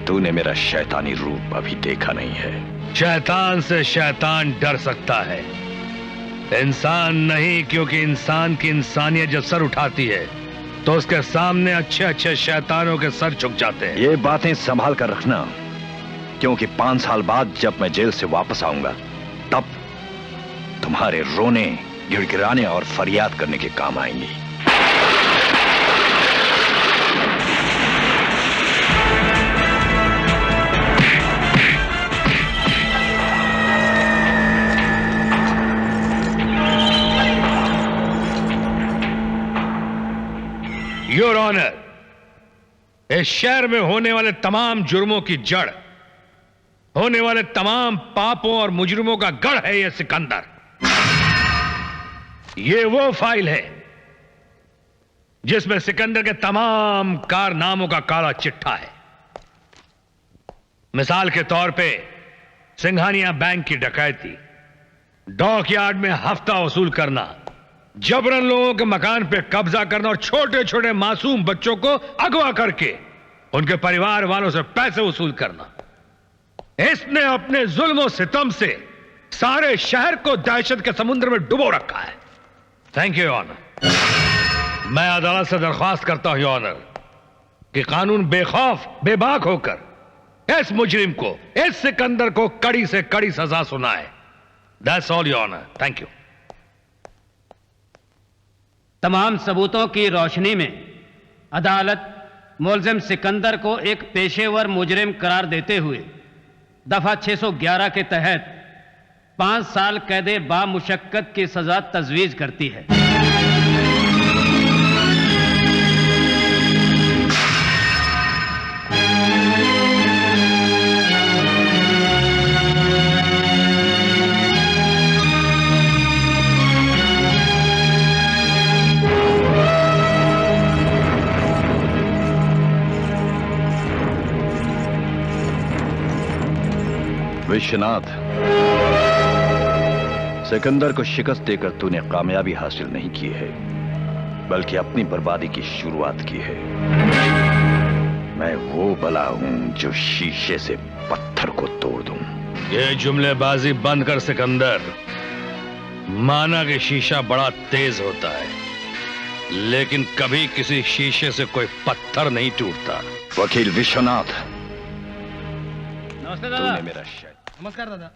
तूने मेरा शैतानी रूप अभी देखा नहीं है। शैतान से शैतान डर सकता है, इंसान नहीं, क्योंकि इंसान की इंसानियत जब सर उठाती है तो उसके सामने अच्छे अच्छे शैतानों के सर झुक जाते हैं। ये बातें संभाल कर रखना, क्योंकि 5 साल बाद जब मैं जेल से वापस आऊंगा तब तुम्हारे रोने, गिड़गिड़ाने और फरियाद करने के काम आएंगी। योर ऑनर, इस शहर में होने वाले तमाम जुर्मों की जड़, होने वाले तमाम पापों और मुजरिमों का गढ़ है यह सिकंदर। ये वो फाइल है जिसमें सिकंदर के तमाम कारनामों का काला चिट्ठा है। मिसाल के तौर पे सिंघानिया बैंक की डकैती, डॉक यार्ड में हफ्ता वसूल करना, जबरन लोगों के मकान पे कब्जा करना और छोटे छोटे मासूम बच्चों को अगवा करके उनके परिवार वालों से पैसे वसूल करना। इसने अपने जुल्म और सितम से सारे शहर को दहशत के समुद्र में डुबो रखा है। Thank you honour. मैं अदालत से दरख्वास्त करता हूं ऑनर कि कानून बेखौफ बेबाक होकर इस मुजरिम को, इस सिकंदर को कड़ी से कड़ी सजा सुनाए। That's all your honour. Thank you. तमाम सबूतों की रोशनी में अदालत मुलजिम सिकंदर को एक पेशेवर मुजरिम करार देते हुए दफा 611 के तहत 5 साल कैदे बामुशक्कत की सजा तजवीज करती है। विश्वनाथ, सिकंदर को शिकस्त देकर तूने कामयाबी हासिल नहीं की है, बल्कि अपनी बर्बादी की शुरुआत की है। मैं वो बला हूं जो शीशे से पत्थर को तोड़ दूं। ये जुमलेबाजी बंद कर सिकंदर। माना कि शीशा बड़ा तेज होता है, लेकिन कभी किसी शीशे से कोई पत्थर नहीं टूटता। वकील विश्वनाथ, नमस्ते दादा। तूने मेरा नमस्कार दादा।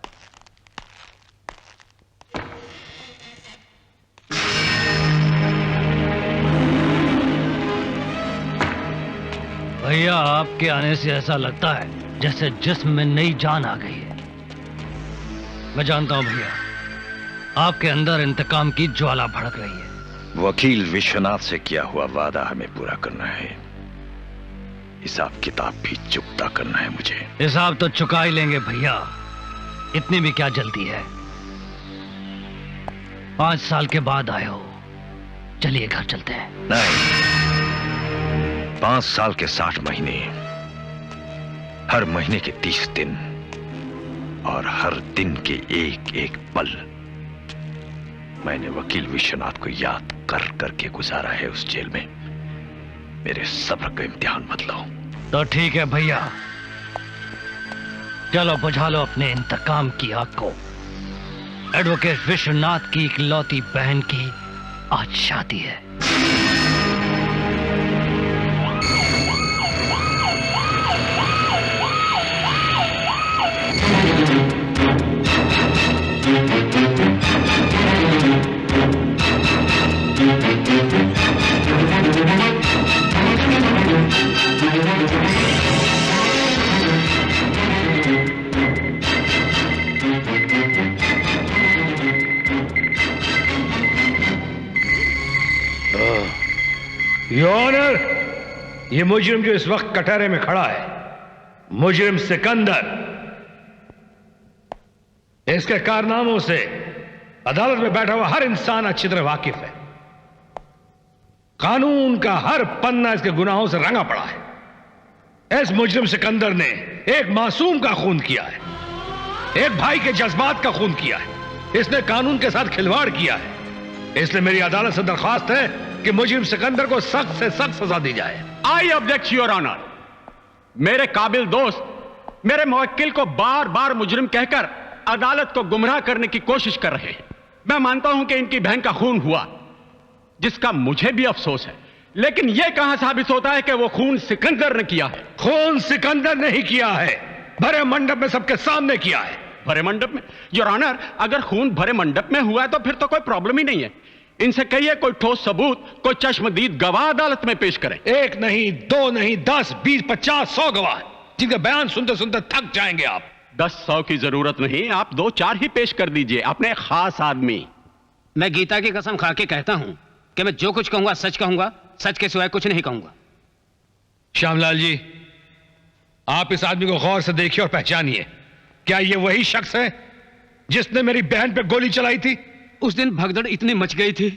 भैया, आपके आने से ऐसा लगता है जैसे जिस्म में नई जान आ गई है। मैं जानता हूं भैया, आपके अंदर इंतकाम की ज्वाला भड़क रही है। वकील विश्वनाथ से किया हुआ वादा हमें पूरा करना है। हिसाब किताब भी चुकता करना है मुझे। हिसाब तो चुका ही लेंगे भैया, इतनी भी क्या जल्दी है। 5 साल के बाद आए हो, चलिए घर चलते हैं। नहीं, 5 साल के 60 महीने, हर महीने के 30 दिन और हर दिन के एक एक पल मैंने वकील विश्वनाथ को याद कर करके गुजारा है उस जेल में। मेरे सब्र का इम्तिहान मत लो। तो ठीक है भैया, चलो बुझा लो अपने इंतकाम की आग को। एडवोकेट विश्वनाथ की इकलौती बहन की आज शादी है। योर ऑनर, ये मुजरिम जो इस वक्त कटहरे में खड़ा है, मुजरिम सिकंदर, इसके कारनामों से अदालत में बैठा हुआ हर इंसान अच्छी तरह वाकिफ है। कानून का हर पन्ना इसके गुनाहों से रंगा पड़ा है। इस मुजरिम सिकंदर ने एक मासूम का खून किया है, एक भाई के जज्बात का खून किया है। इसने कानून के साथ खिलवाड़ किया है। इसलिए मेरी अदालत से दरखास्त है कि मुजरिम सिकंदर को सख्त से सख्त सजा दी जाए। I object your honour. मेरे काबिल दोस्त मेरे मुवक्किल को बार बार मुजरिम कहकर अदालत को गुमराह करने की कोशिश कर रहे हैं। मैं मानता हूं कि इनकी बहन का खून हुआ, जिसका मुझे भी अफसोस है, लेकिन यह कहां साबित होता है कि वो खून सिकंदर ने किया है? खून सिकंदर नहीं किया है, भरे मंडप में सबके सामने किया है। भरे मंडप में? योर ऑनर, अगर खून भरे मंडप में हुआ है तो फिर तो कोई प्रॉब्लम ही नहीं है। इनसे कहिए कोई ठोस सबूत, कोई चश्मदीद गवाह अदालत में पेश करें। एक नहीं, दो नहीं, 10, 20, 50, 100 गवाह, जिनका बयान सुनते सुनते थक जाएंगे आप। 10-100 की जरूरत नहीं, आप 2-4 ही पेश कर दीजिए, अपने खास आदमी। मैं गीता की कसम खा के कहता हूं कि मैं जो कुछ कहूंगा सच कहूंगा, सच के सिवाय कुछ नहीं कहूंगा। श्यामलाल जी, आप इस आदमी को गौर से देखिए और पहचानिए। क्या ये वही शख्स है जिसने मेरी बहन पे गोली चलाई थी? उस दिन भगदड़ इतनी मच गई थी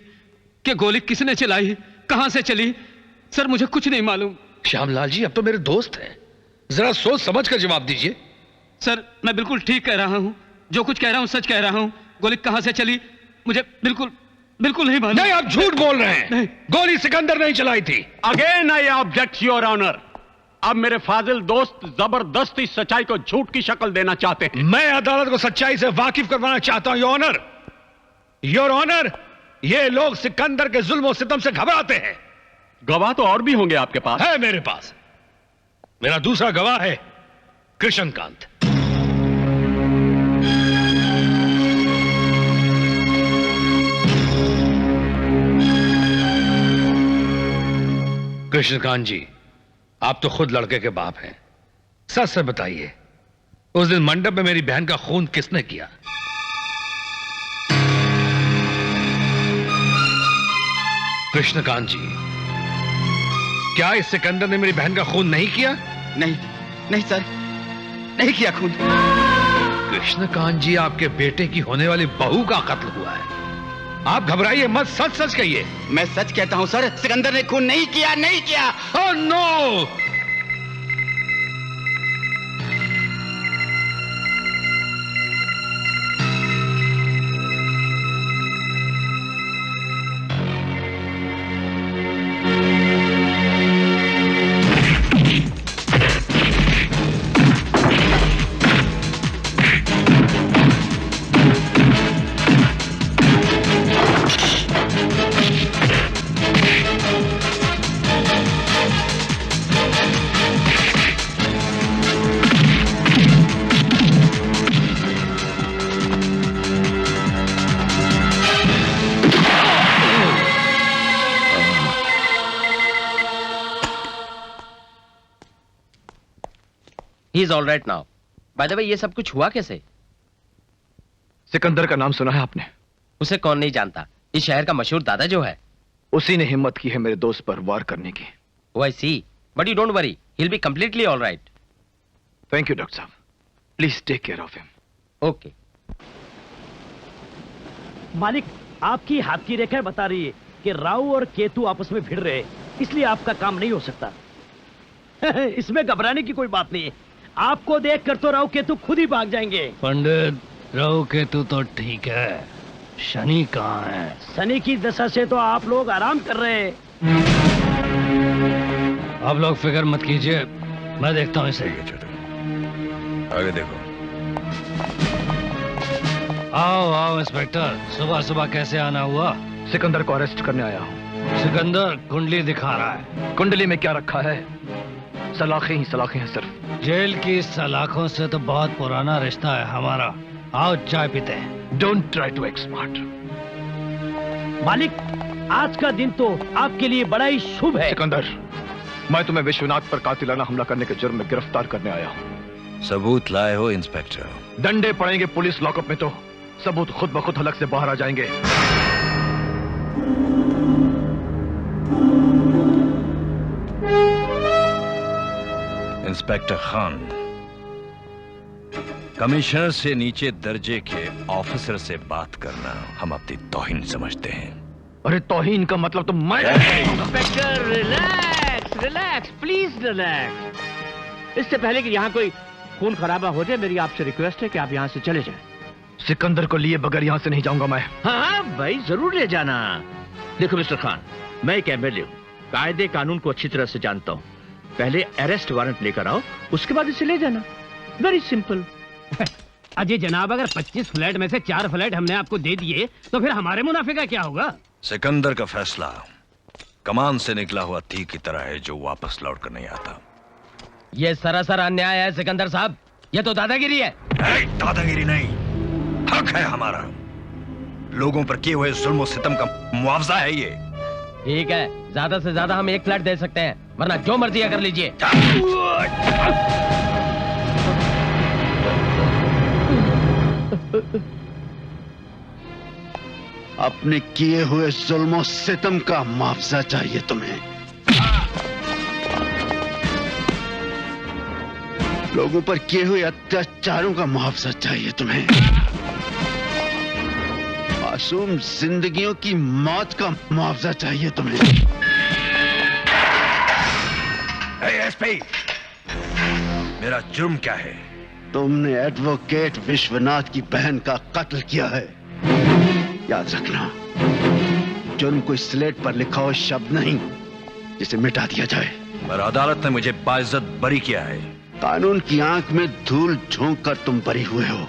कि गोली किसने चलाई, कहां से चली, सर मुझे कुछ नहीं मालूम। श्यामलाल जी, अब तो मेरे दोस्त हैं, जरा सोच समझ कर जवाब दीजिए। सर मैं बिल्कुल ठीक कह रहा हूं, जो कुछ कह रहा हूं सच कह रहा हूं। गोली कहां से चली मुझे बिल्कुल नहीं मालूम। नहीं, आप झूठ बोल रहे हैं। नहीं। गोली सिकंदर नहीं चलाई थी। Again I object your honour. अब मेरे फाजिल दोस्त जबरदस्ती सच्चाई को झूठ की शक्ल देना चाहते हैं। मैं अदालत को सच्चाई से वाकिफ करवाना चाहता हूं योर ऑनर, ये लोग सिकंदर के जुल्म और सितम से घबराते हैं। गवाह तो और भी होंगे आपके पास? है मेरे पास। मेरा दूसरा गवाह है कृष्णकांत। कृष्णकांत जी, आप तो खुद लड़के के बाप हैं, सच से बताइए, उस दिन मंडप में मेरी बहन का खून किसने किया? कृष्णकांत जी, क्या इस सिकंदर ने मेरी बहन का खून नहीं किया? नहीं सर, नहीं किया खून। कृष्णकांत जी, आपके बेटे की होने वाली बहू का कत्ल हुआ है। आप घबराइए मत, सच सच कहिए। मैं सच कहता हूं सर, सिकंदर ने खून नहीं किया। Oh no! He is all right now. By the way, ये सब कुछ हुआ कैसे? सिकंदर का नाम सुना है आपने? उसे कौन नहीं जानता, इस शहर का मशहूर दादा जो है। उसी ने हिम्मत की है मेरे दोस्त पर वार करने की। Oh, I see. But you don't worry. He'll be completely all right. Thank you doctor साहब, please take care of him. Okay. मालिक, आपकी हाथ की रेखा बता रही है कि राहु और केतु आपस में भिड़ रहे हैं, इसलिए आपका काम नहीं हो सकता। इसमें घबराने की कोई बात नहीं है। आपको देखकर तो राहु केतु खुद ही भाग जाएंगे। पंडित, राहु केतु तो ठीक है, शनि कहाँ है? शनि की दशा से तो आप लोग आराम कर रहे हैं। आप लोग फिक्र मत कीजिए, मैं देखता हूँ इसे। आगे देखो। आओ इंस्पेक्टर, सुबह सुबह कैसे आना हुआ? सिकंदर को अरेस्ट करने आया हूँ। सिकंदर कुंडली दिखा रहा है। कुंडली में क्या रखा है? सलाखें ही सलाखें हैं सिर्फ। जेल की सलाखों से तो बहुत पुराना रिश्ता है हमारा। आओ चाय पीते हैं। Don't try to act smart. मालिक, आज का दिन तो आपके लिए बड़ा ही शुभ है। सिकंदर, मैं तुम्हें विश्वनाथ पर कातिलाना हमला करने के जुर्म में गिरफ्तार करने आया हूँ। सबूत लाए हो इंस्पेक्टर? डंडे पड़ेंगे पुलिस लॉकअप में तो सबूत खुद ब खुद हलक से बाहर आ जाएंगे। इंस्पेक्टर खान, कमिश्नर से नीचे दर्जे के ऑफिसर से बात करना हम अपनी तौहीन समझते हैं। अरे तौहीन का मतलब तो मैं। Inspector relax please relax. इससे पहले कि यहाँ कोई खून खराबा हो जाए, मेरी आपसे रिक्वेस्ट है कि आप यहाँ से चले जाएं। सिकंदर को लिए बगैर यहाँ से नहीं जाऊंगा मैं। हाँ भाई, जरूर ले जाना। देखो मिस्टर खान, मैं एक एमएलए हूँ, कायदे कानून को अच्छी तरह से जानता हूँ। पहले अरेस्ट वारंट लेकर आओ, उसके बाद इसे ले जाना। Very simple. अजय जनाब, अगर 25 फ्लैट में से 4 फ्लैट हमने आपको दे दिए तो फिर हमारे मुनाफे का क्या होगा? सिकंदर का फैसला कमान से निकला हुआ तीर की तरह है जो वापस लौट कर नहीं आता। ये सरासर अन्याय है सिकंदर साहब, ये तो दादागिरी है। दादागिरी नहीं, हक है हमारा। लोगों पर किए हुए जुल्म और सितम का मुआवजा है ये। ठीक है, ज्यादा से ज्यादा हम 1 फ्लैट दे सकते हैं, वरना जो मर्जी कर लीजिए। अपने किए हुए जुल्म सितम का मुआवजा चाहिए तुम्हें। लोगों पर किए हुए अत्याचारों का मुआवजा चाहिए तुम्हें। मासूम जिंदगियों की मौत का मुआवजा चाहिए तुम्हें। एसपी, मेरा जुर्म क्या है? तुमने एडवोकेट विश्वनाथ की बहन का कत्ल किया है। याद रखना, जुर्म कोई स्लेट पर लिखा हुआ शब्द नहीं जिसे मिटा दिया जाए। पर अदालत ने मुझे बाइज्जत बरी किया है। कानून की आंख में धूल झोंक कर तुम बरी हुए हो,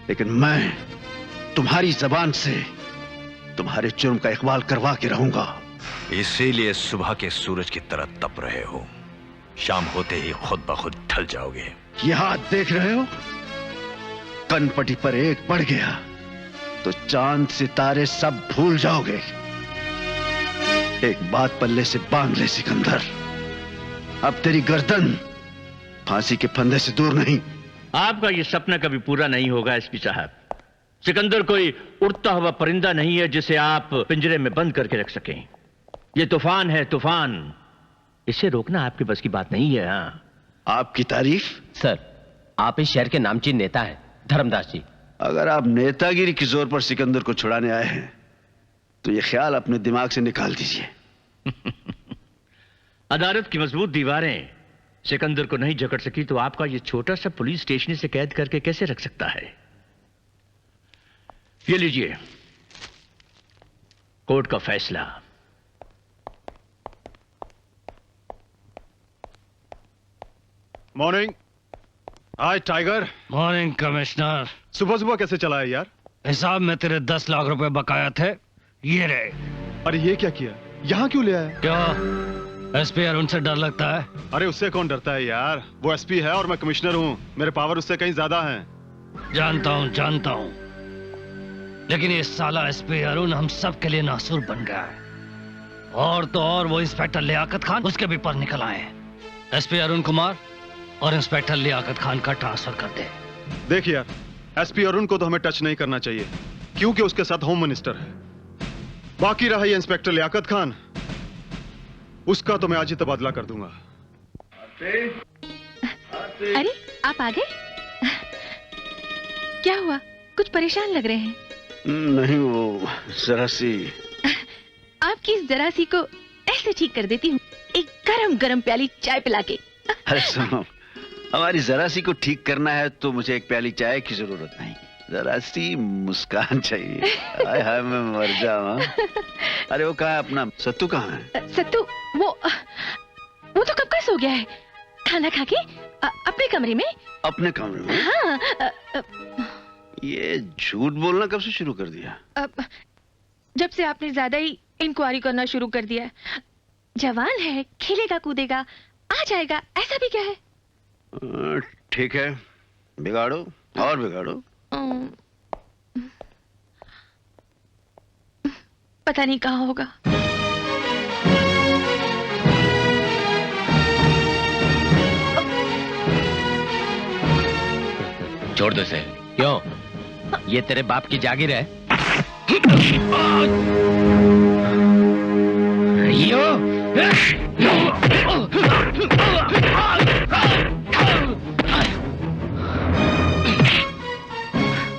लेकिन मैं तुम्हारी जबान से तुम्हारे जुर्म का इकबाल करवा के रहूंगा। इसीलिए सुबह के सूरज की तरह तप रहे हो, शाम होते ही खुद ब खुद ढल जाओगे। ये हाथ देख रहे हो, कनपटी पर एक पड़ गया तो चांद सितारे सब भूल जाओगे। एक बात पल्ले से बांध ले सिकंदर, अब तेरी गर्दन फांसी के फंदे से दूर नहीं। आपका ये सपना कभी पूरा नहीं होगा एसपी साहब। सिकंदर कोई उड़ता हुआ परिंदा नहीं है जिसे आप पिंजरे में बंद करके रख सकें। ये तूफान है, तूफान। इसे रोकना आपके बस की बात नहीं है। हाँ, आपकी तारीफ? सर, आप इस शहर के नामचीन नेता हैं, धर्मदास जी। अगर आप नेतागिरी के जोर पर सिकंदर को छुड़ाने आए हैं तो यह ख्याल अपने दिमाग से निकाल दीजिए। अदालत की मजबूत दीवारें सिकंदर को नहीं जकड़ सकी तो आपका यह छोटा सा पुलिस स्टेशन से कैद करके कैसे रख सकता है? ये लीजिए कोर्ट का फैसला। मॉर्निंग। हाय टाइगर। Morning commissioner. सुबह सुबह कैसे चला है यार? हिसाब में तेरे 10 लाख रुपए बकाया थे, ये रहे। अरे ये क्या किया? यहाँ क्यों ले आया? क्या एसपी अरुण से डर लगता है? अरे उससे कौन डरता है यार, वो एसपी है और मैं कमिश्नर हूँ, मेरे पावर उससे कहीं ज्यादा हैं। जानता हूँ, लेकिन ये साला एसपी अरुण हम सब के लिए नासूर बन गया है। और तो और वो इंस्पेक्टर लियाकत खान, उसके भी पर निकल आए। एसपी अरुण कुमार और इंस्पेक्टर लियाकत खान का ट्रांसफर कर दे। देख यार, एसपी अरुण को तो हमें टच नहीं करना चाहिए क्योंकि उसके साथ होम मिनिस्टर है। बाकी रहा ये इंस्पेक्टर लियाकत खान, उसका तो मैं आज ही तबादला कर दूंगा। अरे आप आ गए? क्या हुआ, कुछ परेशान लग रहे हैं? नहीं, वो जरा सी। आपकी इस जरा सी को ऐसे ठीक कर देती हूँ, एक गरम गरम प्याली चाय पिला के। अरे सुनो, हमारी जरा सी को ठीक करना है तो मुझे एक प्याली चाय की जरूरत नहीं, जरा सी मुस्कान चाहिए। हाय हाय मैं मर जाऊं। अरे वो कहाँ है अपना सत्तू? कहाँ है सत्तू? वो तो कब का सो गया है, खाना खा के अपने कमरे में। अपने कमरे में? हाँ। ये झूठ बोलना कब से शुरू कर दिया? जब से आपने ज्यादा ही इंक्वायरी करना शुरू कर दिया। जवान है, खेलेगा कूदेगा, आ जाएगा, ऐसा भी क्या है? ठीक है, बिगाड़ो और बिगाड़ो। पता नहीं कहाँ होगा। छोड़ दो इसे। क्यों? ये तेरे बाप की जागीर है।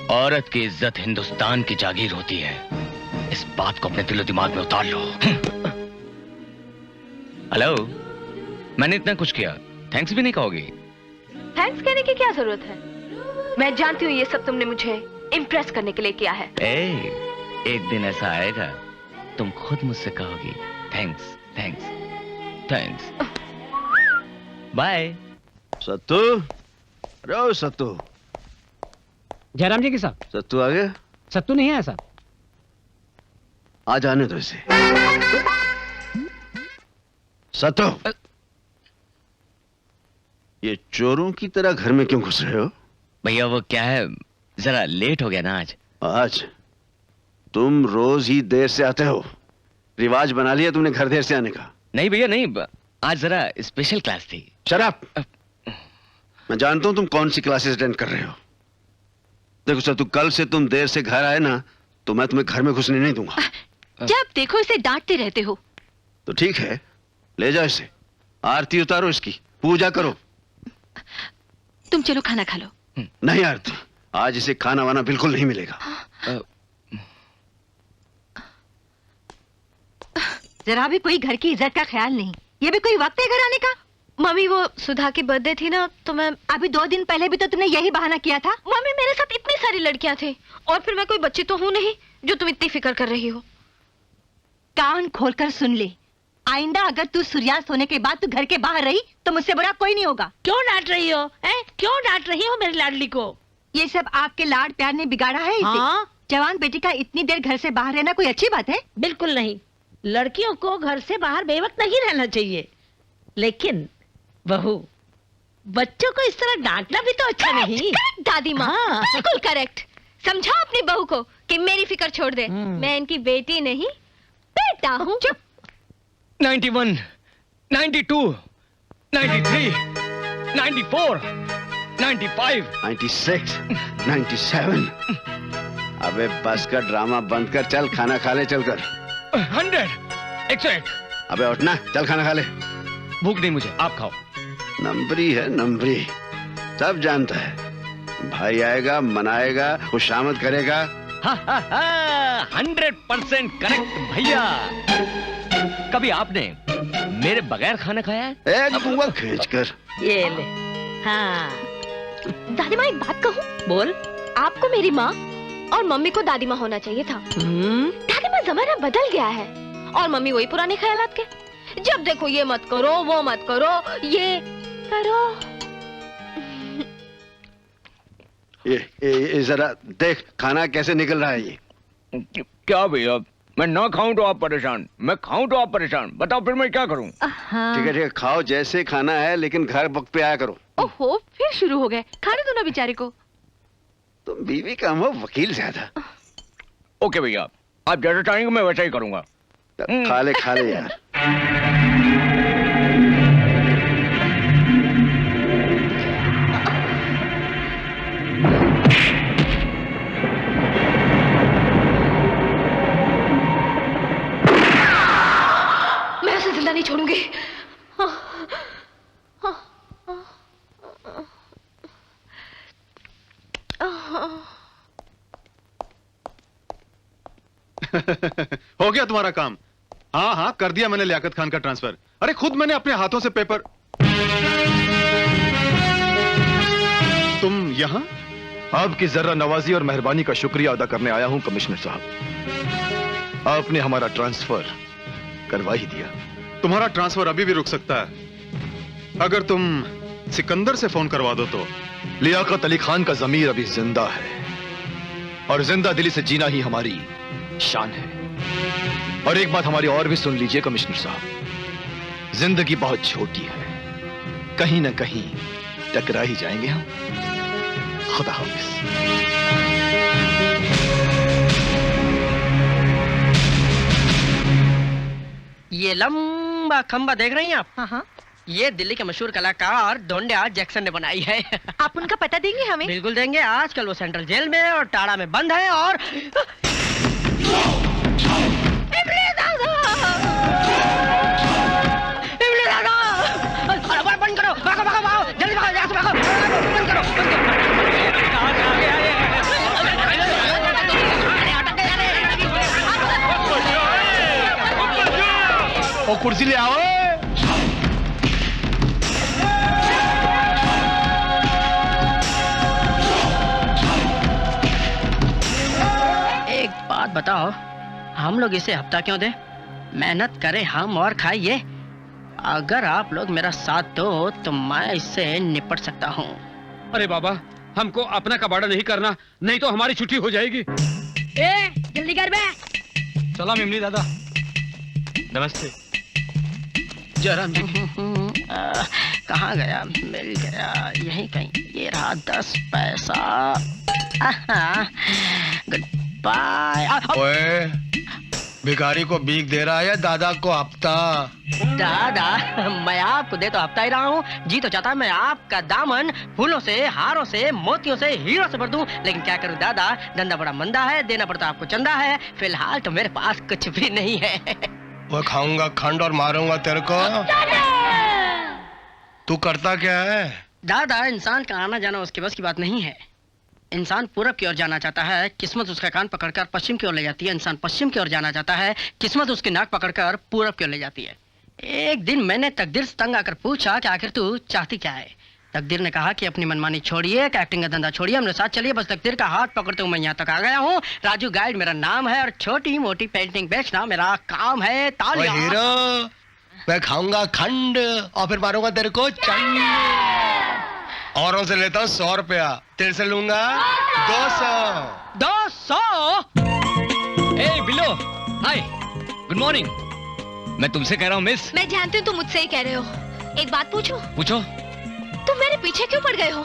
औरत की इज्जत हिंदुस्तान की जागीर होती है, इस बात को अपने दिलो दिमाग में उतार लो। हेलो, मैंने इतना कुछ किया, थैंक्स भी नहीं कहोगी? थैंक्स कहने की क्या जरूरत है? मैं जानती हूँ ये सब तुमने मुझे इम्प्रेस करने के लिए किया है। एक दिन ऐसा आएगा तुम खुद मुझसे कहोगी थैंक्स थैंक्स थैंक्स। बाय। सत्तू, अरे ओ सत्तू। जयराम जी के साहब। सत्तू आ गया? सत्तू नहीं है साहब। आ जाने दो इसे। सत्तू, ये चोरों की तरह घर में क्यों घुस रहे हो? भैया वो क्या है, जरा लेट हो गया ना आज। आज तुम रोज ही देर से आते हो, रिवाज बना लिया तुमने घर देर से आने का। नहीं भैया नहीं, आज जरा स्पेशल क्लास थी। शराब, मैं जानता हूं तुम कौन सी क्लासेस अटेंड कर रहे हो। देखो सत्तू, कल से तुम देर से घर आए ना तो मैं तुम्हें घर में घुसने नहीं दूंगा। जब देखो इसे डांटते रहते हो। तो ठीक है, ले जाओ इसे, आरती उतारो इसकी, पूजा करो। तुम चलो खाना खा लो। नहीं आरती, आज इसे खाना वाना बिल्कुल नहीं मिलेगा। जरा भी कोई घर की इज्जत का ख्याल नहीं। ये भी कोई वक्त है घर आने का? मम्मी वो सुधा की बर्थडे थी ना तो मैं। अभी 2 दिन पहले भी तो तुमने यही बहाना किया था। मम्मी मेरे साथ इतनी सारी लड़कियां थी और फिर मैं कोई बच्ची तो हूँ नहीं जो तुम इतनी फिक्र कर रही हो। कान खोलकर सुन ले, आइंदा अगर तू सूर्यास्त होने के बाद तू घर के बाहर रही तो मुझसे बुरा कोई नहीं होगा। क्यों डांट रही हो? क्यों डांट रही हो मेरी लाडली को? ये सब आपके लाड प्यार ने बिगाड़ा है इसे। हाँ? जवान बेटी का इतनी देर घर से बाहर रहना कोई अच्छी बात है? बिल्कुल नहीं। लड़कियों को घर से बाहर बेवक्त नहीं रहना चाहिए, लेकिन बहू बच्चों को इस तरह डांटना भी तो अच्छा नहीं। दादी माँ, बिल्कुल करेक्ट। समझा अपनी बहू को कि मेरी फिक्र छोड़ दे। मैं इनकी बेटी नहीं बेटा हूँ। 91, 92, 93, 94, 95, 96, 97। अबे बस का ड्रामा बंद कर, चल खाना खा ले चलकर। 100, 101। अबे उठना, चल खाना खा ले। भूख नहीं मुझे, आप खाओ। नंबरी है नंबरी, सब जानता है। भाई आएगा, मनाएगा, खुशामद करेगा। 100% करेक्ट भैया। कभी आपने मेरे बगैर खाना खाया है? एक उंगल खींचकर। ये ले। हाँ। दादी माँ एक बात कहूँ? बोल। आपको मेरी माँ और मम्मी को दादी माँ होना चाहिए था। दादी माँ, जमाना बदल गया है और मम्मी वही पुराने ख्यालात के। जब देखो ये मत करो, वो मत करो, ये करो। ये जरा देख खाना कैसे निकल रहा है ये। क्या भैया, मैं ना खाऊं तो आप परेशान, मैं खाऊं तो आप परेशान, बताओ फिर मैं क्या करूं? ठीक है, खाओ जैसे खाना है, लेकिन घर वक्त पे आया करो। ओहो, फिर शुरू हो गए। खाने दो ना बेचारे को। तुम बीवी कम हो, वकील ज्यादा। ओके भैया, आप जैसा चाहेंगे मैं वैसा ही करूंगा। खा ले यार। मैं उसे जिंदा नहीं छोड़ूंगी। हो गया तुम्हारा काम? हाँ, कर दिया मैंने लियाकत खान का ट्रांसफर। अरे खुद मैंने अपने हाथों से पेपर। तुम यहां? आपकी जर्रा नवाजी और मेहरबानी का शुक्रिया अदा करने आया हूं कमिश्नर साहब। आपने हमारा ट्रांसफर करवा ही दिया। तुम्हारा ट्रांसफर अभी भी रुक सकता है अगर तुम सिकंदर से फोन करवा दो तो। लियाकत अली खान का जमीर अभी जिंदा है और जिंदा दिली से जीना ही हमारी शान है। और एक बात हमारी और भी सुन लीजिए कमिश्नर साहब, जिंदगी बहुत छोटी है, कहीं ना कहीं टकरा ही जाएंगे हम। खुदा हाफिज। ये लंबा खंबा देख रही हैं आप? हाँ। ये दिल्ली के मशहूर कलाकार ढोंडिया जैक्सन ने बनाई है। आप उनका पता देंगे हमें? बिल्कुल देंगे। आजकल वो सेंट्रल जेल में और टाड़ा में बंद है। और बंद करो, भागो भागो भागो, जल्दी भागो, यहाँ से भागो, बंद करो, बंद करो। ओ कुर्सी ले आओ। एक बात बताओ, हम लोग इसे हफ्ता क्यों दे? मेहनत करे हम और खाए ये। अगर आप लोग मेरा साथ दो तो मैं इससे निपट सकता हूँ। अरे बाबा, हमको अपना कबाड़ा नहीं करना, नहीं तो हमारी छुट्टी हो जाएगी। ए, जल्दी कर बे। चला मिमली दादा। नमस्ते। जयराम जी। कहाँ गया? मिल गया, यहीं कहीं। ये रहा 10 पैसा। Good bye. ओए, भिखारी को भीख दे रहा है, दादा को हफ्ता? दादा, मैं आपको दे तो हफ्ता ही रहा हूँ। जी तो चाहता है मैं आपका दामन फूलों से, हारों से, मोतियों से, हीरो से भर दूं, लेकिन क्या करूँ दादा, धंधा बड़ा मंदा है, देना पड़ता आपको चंदा है। फिलहाल तो मेरे पास कुछ भी नहीं है। वो खाऊंगा खंड और मारूंगा तेरे को। तू करता क्या है? दादा, इंसान का आना जाना उसके बस की बात नहीं है। इंसान पूरब की ओर जाना चाहता है, किस्मत उसका कान पकड़कर पश्चिम की ओर ले जाती है। इंसान पश्चिम की ओर जाना चाहता है, किस्मत उसकी नाक पकड़कर पूरब की ओर ले जाती है। एक दिन मैंने तकदीर से तंग आकर पूछा कि आखिर तू चाहती क्या है? तकदीर ने कहा कि अपनी मनमानी छोड़िए, एक्टिंग का धंधा छोड़िए, हमने साथ चलिए। बस तकदीर का हाथ पकड़ते हुए मैं यहाँ तक आ गया हूँ। राजू गाइड मेरा नाम है और छोटी मोटी पेंटिंग बेचना मेरा काम है। तालियां। हीरो, मैं खाऊंगा खंड और फिर मारूंगा तेरे को चंड। औरों से लेता हूँ 100 रुपया, तेरे से लूंगा 200। 200? ए बिल्लो, हाय, गुड मॉर्निंग। मैं तुमसे कह रहा हूँ मिस। मैं जानती हूँ तुम मुझसे ही कह रहे हो। एक बात पूछूं? पूछो। तुम मेरे पीछे क्यों पड़ गए हो?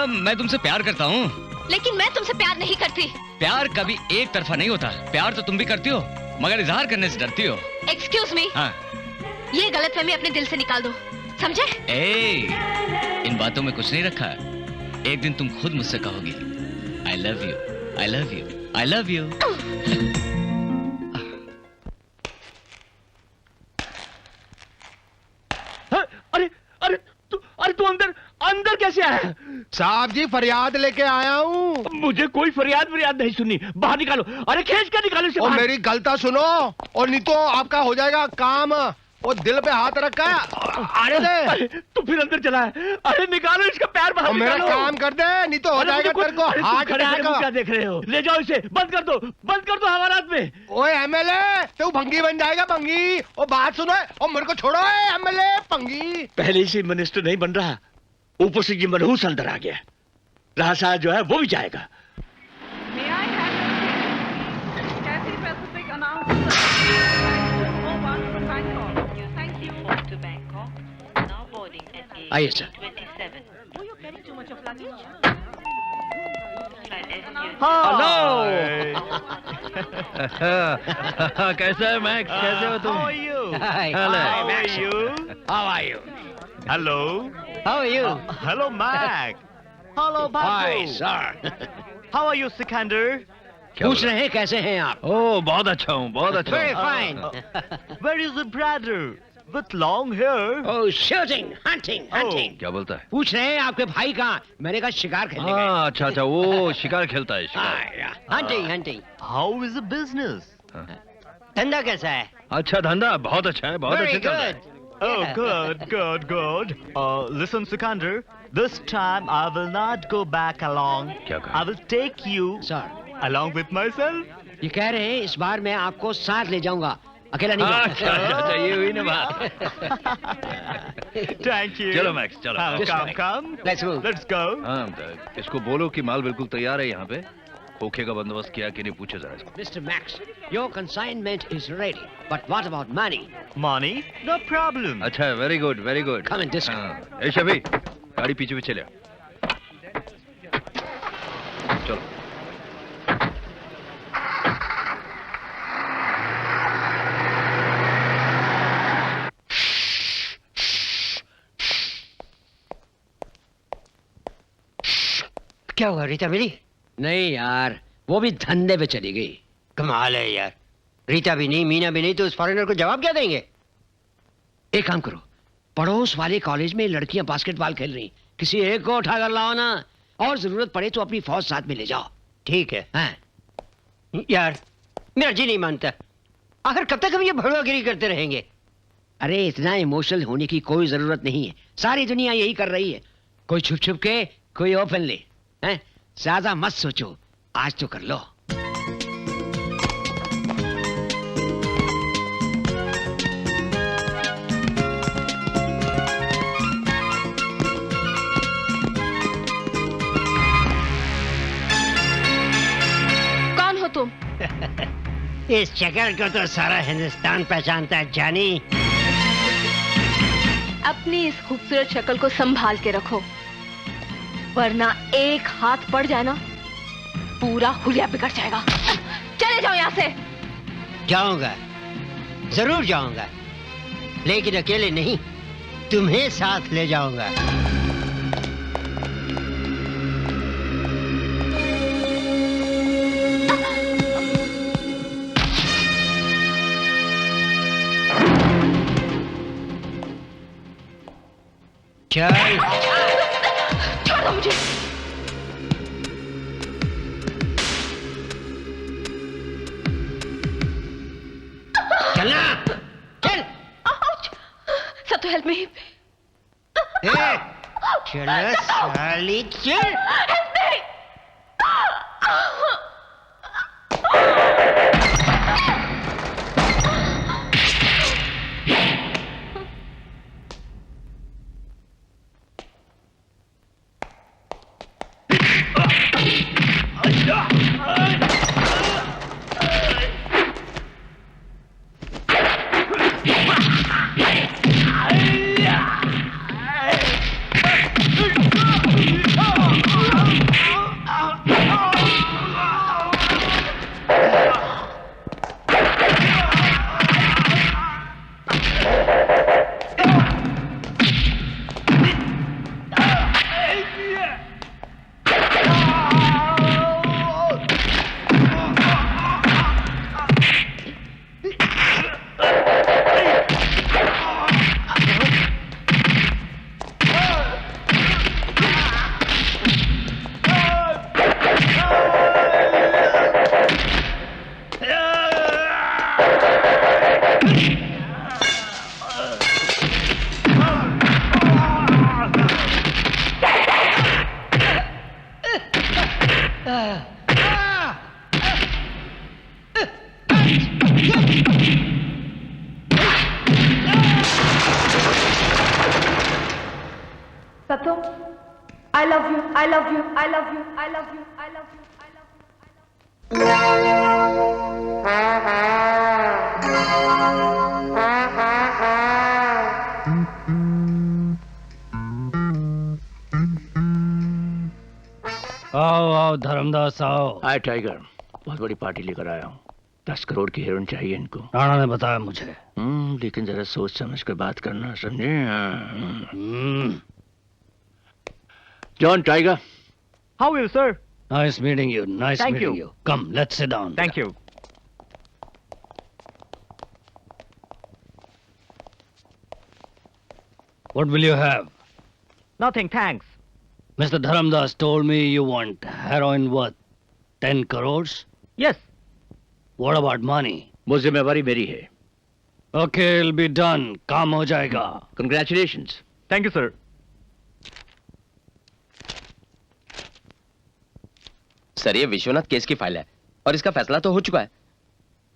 मैं तुमसे प्यार करता हूँ। लेकिन मैं तुमसे प्यार नहीं करती। प्यार कभी एक तरफा नहीं होता। प्यार तो तुम भी करती हो, मगर इजहार करने से डरती हो। Excuse me. हाँ। ये गलतफहमी अपने दिल से निकाल दो, समझे? इन बातों में कुछ नहीं रखा। एक दिन तुम खुद मुझसे कहोगी I love you, I love you, I love you. अरे तू अंदर अंदर कैसे आया? साहब जी, फरियाद लेके आया हूँ। मुझे कोई फरियाद नहीं सुननी। बाहर निकालो। अरे खींच कर निकालो इसे और बाहर। मेरी गलता सुनो, और नहीं तो आपका हो जाएगा काम। वो दिल पे हाथ रखा है। अरे तू फिर अंदर चला है। अरे निकालो इसका पैर बाहर मेरा निकालो। काम कर दे, नहीं तो हो जाएगा तेरे को हार्ट अटैक। क्या देख रहे हो? ले जाओ इसे, बंद कर दो हवालात में। ओए एमएलए, तू भंगी बन जाएगा, भंगी। ओ बात सुनो, और मेरे को छोड़ो एमएलए भंगी। पहले से मिनिस्टर नहीं बन रहा, ऊपर से ये मनहूस अंदर आ गया। रासा जो है वो भी जाएगा। आइए सर। कैसा है मैक्स? कैसे हो तुम? Hello, Mac. Hello, Babu. Hi, sir. How are you, Sikander? पूछ रहे हैं कैसे हैं आप? ओह, बहुत अच्छा हूँ, बहुत अच्छा। Very fine. Where is the brother with long hair? Oh, shooting, hunting. क्या बोलता है? पूछ रहे हैं आपके भाई कहाँ? मैंने कहा शिकार खेलने गए। हाँ, अच्छा, वो शिकार खेलता है। Hunting. How is the business? धंधा कैसा है? अच्छा धंधा, बहुत अच्छा है, बहुत अच्छा चल रहा है। Oh, good. Listen, Sikander. This time I will not go back along. क्या कहा? I will take you along with myself. ये कह रहे हैं इस बार मैं आपको साथ ले जाऊंगा, अकेला नहीं जाऊंगा। अच्छा, ये हुई ना बात। Thank you. चलो मैक्स, चलो। Come. Let's go. हाँ, इसको बोलो कि माल बिल्कुल तैयार है यहाँ पे। खोखे का बंदोबस्त किया कि नहीं, पूछो जरा इसको। Mr. Max, your consignment is ready, but what about money? Money? No problem. अच्छा, very good, very good. Come in this way. ए शफी, गाड़ी पीछे ले। चलो। क्या हुआ, रीता मिली? नहीं यार, वो भी धंधे पे चली गई। कमाल है यार, रीता भी नहीं, मीना भी नहीं, तो उस फॉरेनर को जवाब क्या देंगे? एक काम करो, पड़ोस वाले कॉलेज में लड़कियां बास्केटबॉल खेल रही, किसी एक को उठा कर लाओ ना, और जरूरत पड़े तो अपनी फौज साथ में ले जाओ। ठीक है। हाँ यार, मेरा जी नहीं मानता, आखिर कब तक हम ये भड़वागिरी करते रहेंगे? अरे इतना इमोशनल होने की कोई जरूरत नहीं है, सारी दुनिया यही कर रही है, कोई छुप छुप के, कोई ओपनली। हैं? ज्यादा मत सोचो, आज तो कर लो। इस शक्ल को तो सारा हिंदुस्तान पहचानता है जानी। अपनी इस खूबसूरत शक्ल को संभाल के रखो, वरना एक हाथ पड़ जाए ना पूरा हुलिया बिगड़ जाएगा। चले जाओ यहाँ से। जाऊंगा, जरूर जाऊंगा, लेकिन अकेले नहीं, तुम्हें साथ ले जाऊंगा। चल। छोड़ दो मुझे। चलना, चल। सत्तू हेल्प मी। चलो साली चल। सत्तू, I love you, I love you, I love you, I love you, I love you, I love आओ आओ धर्मदास आओ। हाय टाइगर, बहुत बड़ी पार्टी लेकर आया हूँ। 10 करोड़ की हीरोइन चाहिए इनको। राणा ने बताया मुझे। लेकिन जरा सोच समझ कर बात करना, समझे? John tiger. How are you, sir? Nice meeting you. Nice Thank meeting you. you. Come, let's sit down. Thank you. What will you have? Nothing, thanks. Mr. Dharamdas told me you want heroin worth 10 crores? Yes. What about money? वो जिम्मेवारी मेरी है। Okay, it'll be done. काम हो जाएगा। Congratulations. Thank you, sir. Sir, ये Vishwanath case की file है और इसका फैसला तो हो चुका है।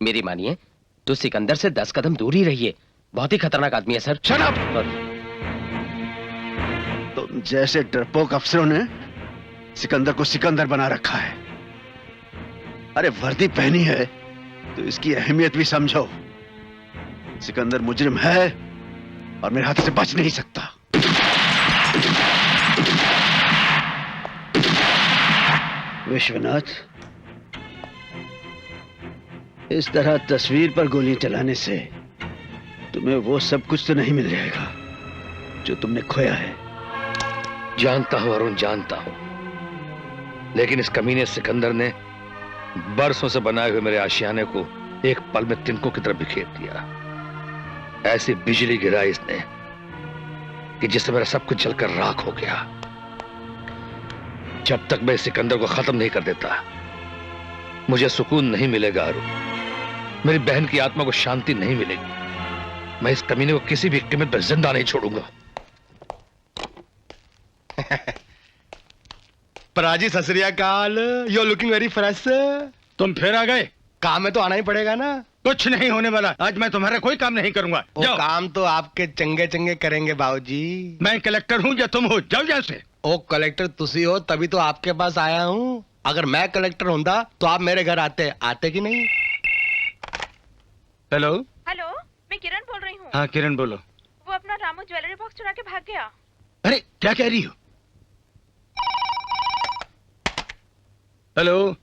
मेरी मानिए तो सिकंदर से 10 कदम दूर ही रहिए। बहुत ही खतरनाक आदमी है सर। Shut up! तुम जैसे डरपोक अफसरों ने सिकंदर को सिकंदर बना रखा है। अरे वर्दी पहनी है तो इसकी अहमियत भी समझो। सिकंदर मुजरिम है और मेरे हाथ से बच नहीं सकता। विश्वनाथ, इस तरह तस्वीर पर गोलियां चलाने से तुम्हें वो सब कुछ तो नहीं मिल जाएगा जो तुमने खोया है। जानता हूं अरुण, जानता हूं, लेकिन इस कमीने सिकंदर ने बरसों से बनाए हुए मेरे आशियाने को एक पल में तिनकों की तरफ बिखेर दिया। ऐसी बिजली गिराई इसने कि जिससे मेरा सब कुछ जलकर राख हो गया। जब तक मैं सिकंदर को खत्म नहीं कर देता मुझे सुकून नहीं मिलेगा अरुण। मेरी बहन की आत्मा को शांति नहीं मिलेगी। मैं इस कमीने को किसी भी कीमत पर जिंदा नहीं छोड़ूंगा। पराजी सत श्री अकाल, you are looking very fresh. तुम फिर आ गए? काम में तो आना ही पड़ेगा ना। कुछ नहीं होने वाला, आज मैं तुम्हारा कोई काम नहीं करूंगा। जाओ। काम तो आपके चंगे चंगे करेंगे बाबूजी। मैं कलेक्टर हूँ या तुम हो? जाओ यहाँ से। ओ कलेक्टर तुसी हो तभी तो आपके पास आया हूँ। अगर मैं कलेक्टर होता तो आप मेरे घर आते कि नहीं? हेलो। हेलो, मैं किरण बोल रही हूँ। हाँ किरण बोलो। वो अपना रामू ज्वेलरी बॉक्स चुरा के भाग गया। अरे क्या कह रही हो? हेलो।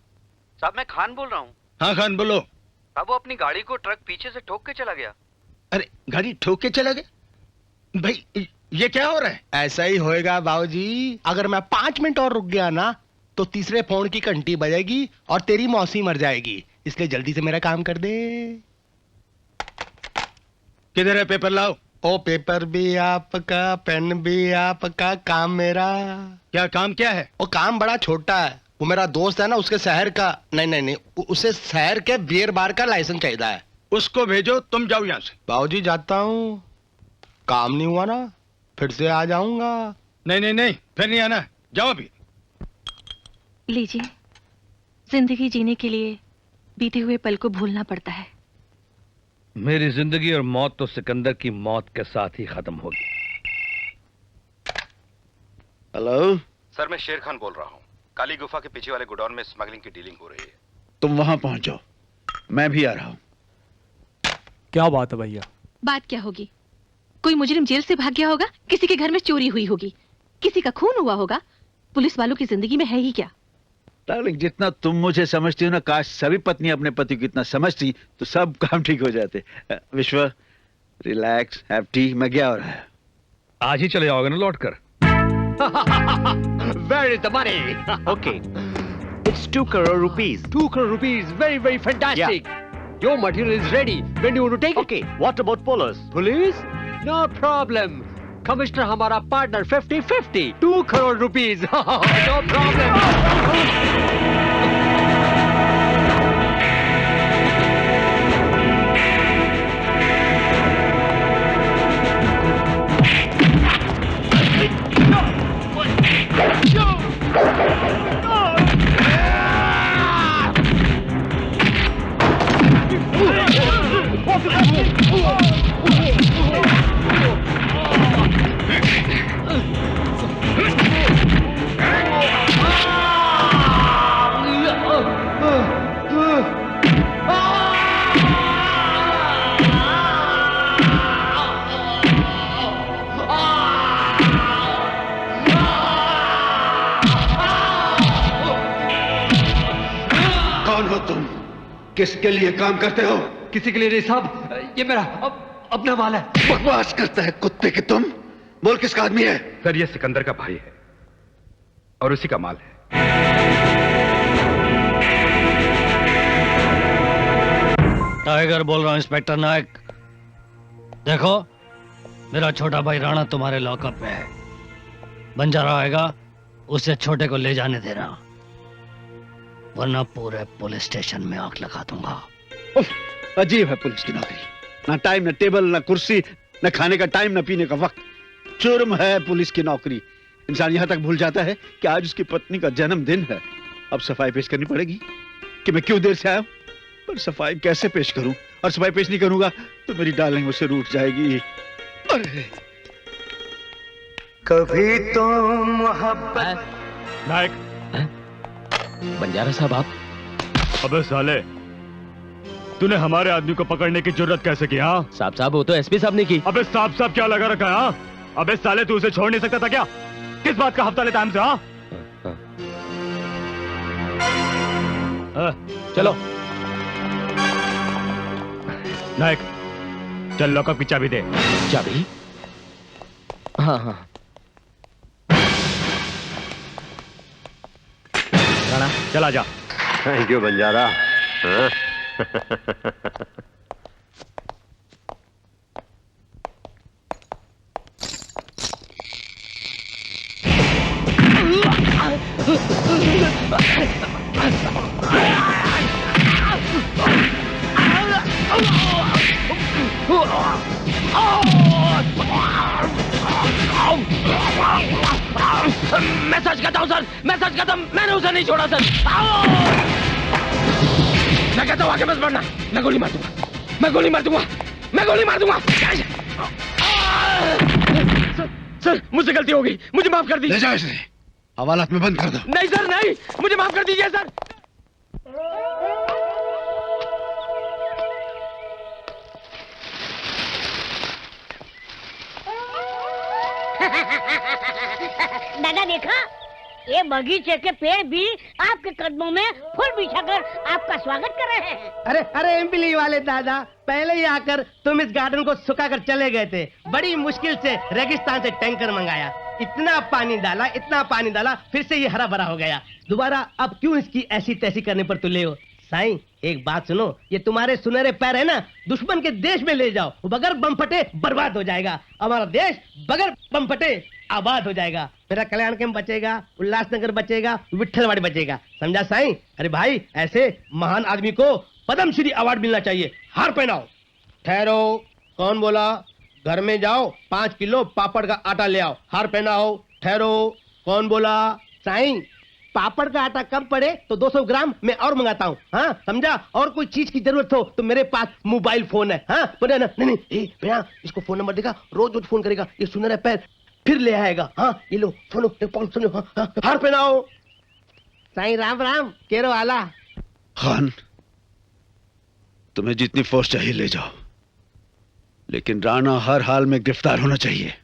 साहब मैं खान बोल रहा हूँ। हाँ खान बोलो। साहब वो अपनी गाड़ी को ट्रक पीछे से ठोक के चला गया। अरे गाड़ी ठोक के चला गया? भाई ये क्या हो रहा है? ऐसा ही होएगा बाबूजी। अगर मैं 5 मिनट और रुक गया ना तो तीसरे फोन की घंटी बजेगी और तेरी मौसी मर जाएगी। इसलिए जल्दी से मेरा काम कर दे। किधर है पेपर लाओ। ओ पेपर भी आपका, पेन भी आपका, काम मेरा। क्या काम क्या है? वो काम बड़ा छोटा है। वो मेरा दोस्त है ना, उसके शहर का नहीं उसे शहर के बियर बार का लाइसेंस चाहिए है। उसको भेजो, तुम जाओ यहाँ से। बाबूजी जाता हूँ, काम नहीं हुआ ना फिर से आ जाऊंगा। नहीं फिर नहीं आना, जाओ अभी। लीजिए, जिंदगी जीने के लिए बीते हुए पल को भूलना पड़ता है। मेरी जिंदगी और मौत तो सिकंदर की मौत के साथ ही खत्म होगी। हेलो सर, मैं शेर खान बोल रहा हूँ। काली गुफा के पीछे वाले गोडाउन में स्मगलिंग की डीलिंग हो रही है। तुम वहां पहुंच जाओ, मैं भी आ रहा हूं। क्या बात है भैया? बात क्या होगी? कोई मुजरिम जेल से भाग गया होगा, किसी के घर में चोरी हुई होगी, किसी का खून हुआ होगा। पुलिस वालों की जिंदगी में है ही क्या? डार्लिंग, जितना तुम मुझे समझती हो ना, काश सभी पत्नी अपने पति को इतना समझती तो सब काम ठीक हो जाते। विश्व, रिलैक्स, हैव टी। मैं गया और आज ही चले जाओगे ना लौट कर? Where is the money? Okay. It's 2 crore rupees. 2 crore rupees. Very, very fantastic. Your material is ready. When do you want to take it? Okay. What about police? Police? No problem. Commissioner हमारा partner 50-50. 2 crore rupees. No problem. किसके लिए काम करते हो? किसी के लिए नहीं साहब, ये मेरा अपना माल है। बकवास करता है कुत्ते के तुम। बोल किसका आदमी है? सर ये सिकंदर का भाई है और उसी का माल है। टाइगर बोल रहा हूं इंस्पेक्टर नायक। देखो, मेरा छोटा भाई राणा तुम्हारे लॉकअप में है। बंजारा आएगा, उसे छोटे को ले जाने देना, वरना पूरे पुलिस स्टेशन में आग लगा दूंगा। अजीब है पुलिस की नौकरी। ना टाइम, ना टेबल, ना कुर्सी, ना खाने का टाइम, ना पीने का वक्त। जुर्म है पुलिस की नौकरी। इंसान यहां तक भूल जाता है कि आज उसकी पत्नी का जन्मदिन है। अब सफाई पेश करनी पड़ेगी कि मैं क्यों देर से आया, पर सफाई कैसे पेश करूं? और सफाई पेश नहीं करूंगा तो मेरी डार्लिंग मुझसे रूठ जाएगी। अरे कभी तो मोहब्बत। नायक। बंजारा साहब आप? अबे साले, तूने हमारे आदमी को पकड़ने की जरूरत कैसे की? हाँ साहब, वो तो एसपी साहब ने की। अबे साहब क्या लगा रखा है? हाँ अबे साले, तू उसे छोड़ नहीं सकता था क्या? किस बात का हफ्ता लेता हमसे? हाँ चलो नायक, चल लॉकअप की चाबी दे। चाबी? हाँ राणा चला जा। Thank you Banjara. मैं सच कहता हूँ सर, मैं सच कहता हूँ, मैंने उसे नहीं छोड़ा सर। मैं कहता हूँ आगे मत बढ़ना, मैं गोली मार दूंगा, मैं गोली मार दूंगा, मैं गोली मार दूंगा। सर मुझसे गलती हो गई, मुझे माफ कर दीजिए। ले जाओ इसे, हवालात में बंद कर दो। नहीं सर नहीं, मुझे माफ कर दीजिए सर। दादा देखा, ये बगीचे के पेड़ भी आपके कदमों में फूल बिछाकर आपका स्वागत कर रहे हैं। अरे अरे इमली वाले दादा, पहले ही आकर तुम इस गार्डन को सुखा कर चले गए थे। बड़ी मुश्किल से रेगिस्तान से टैंकर मंगाया, इतना पानी डाला, फिर से ये हरा भरा हो गया। दोबारा अब क्यों इसकी ऐसी तैसी करने पर तुले हो? साईं, एक बात सुनो, ये तुम्हारे सुनहरे पैर है ना, दुश्मन के देश में ले जाओ, बगैर बम फटे बर्बाद हो जाएगा। हमारा देश बगैर बम फटे आबाद हो जाएगा। मेरा कल्याण कैंप बचेगा, उल्लासनगर बचेगा, विट्ठलवाड़ी बचेगा। समझा साईं? अरे भाई, ऐसे महान आदमी को पद्मश्री अवार्ड मिलना चाहिए। हार पहनाओ। ठहरो, कौन बोला? घर में जाओ, 5 किलो पापड़ का आटा ले आओ। हार पहनाओ। ठहरो, कौन बोला? साईं, पापड़ का आटा कम पड़े तो 200 ग्राम मैं और मंगाता हूँ। हाँ, समझा? और कोई चीज की जरूरत हो तो मेरे पास मोबाइल फोन है। हाँ, बोले ना? नहीं, भैया, इसको फोन नंबर देगा, रोज फोन करेगा, ये सुनहरा पैर फिर ले आएगा। हाँ, ये लो, सुनो। हाँ, हार पहनाओ। साईं राम राम, केरो आला। खान, तुम्हें जितनी फोर्स चाहिए ले जाओ, लेकिन राणा हर हाल में गिरफ्तार होना चाहिए।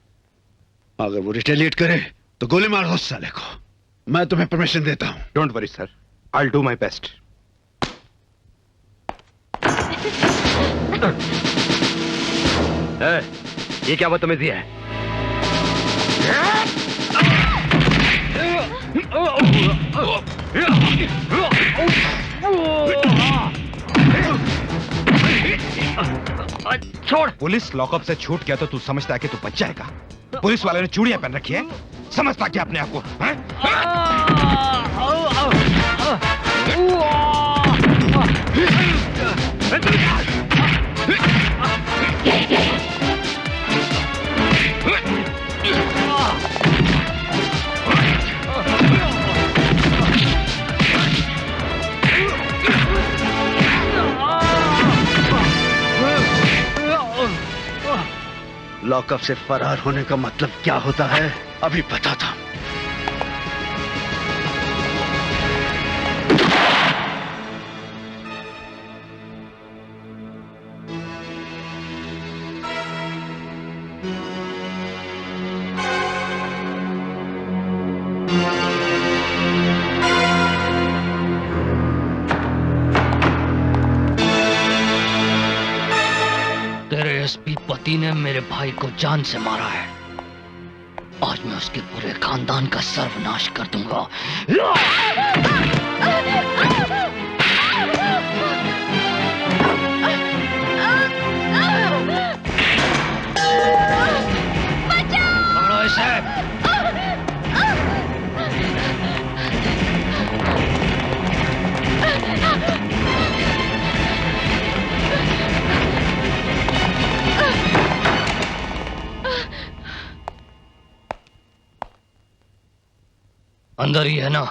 अगर वो रिटेलिएट करे तो गोली मार दो उस साले को। मैं तुम्हें परमिशन देता हूं। Don't worry sir, I will do my best. ये क्या बदतमीजी है? छोड़। पुलिस लॉकअप से छूट गया तो तू समझता है कि तू बच जाएगा? पुलिस वाले ने चूड़ियां पहन रखी है, समझता क्या अपने आप को? लॉकअप से फरार होने का मतलब क्या होता है अभी पता था। एसपी पति ने मेरे भाई को जान से मारा है। आज मैं उसके पूरे खानदान का सर्वनाश कर दूंगा। पकड़ो इसे। अंदर ही है ना?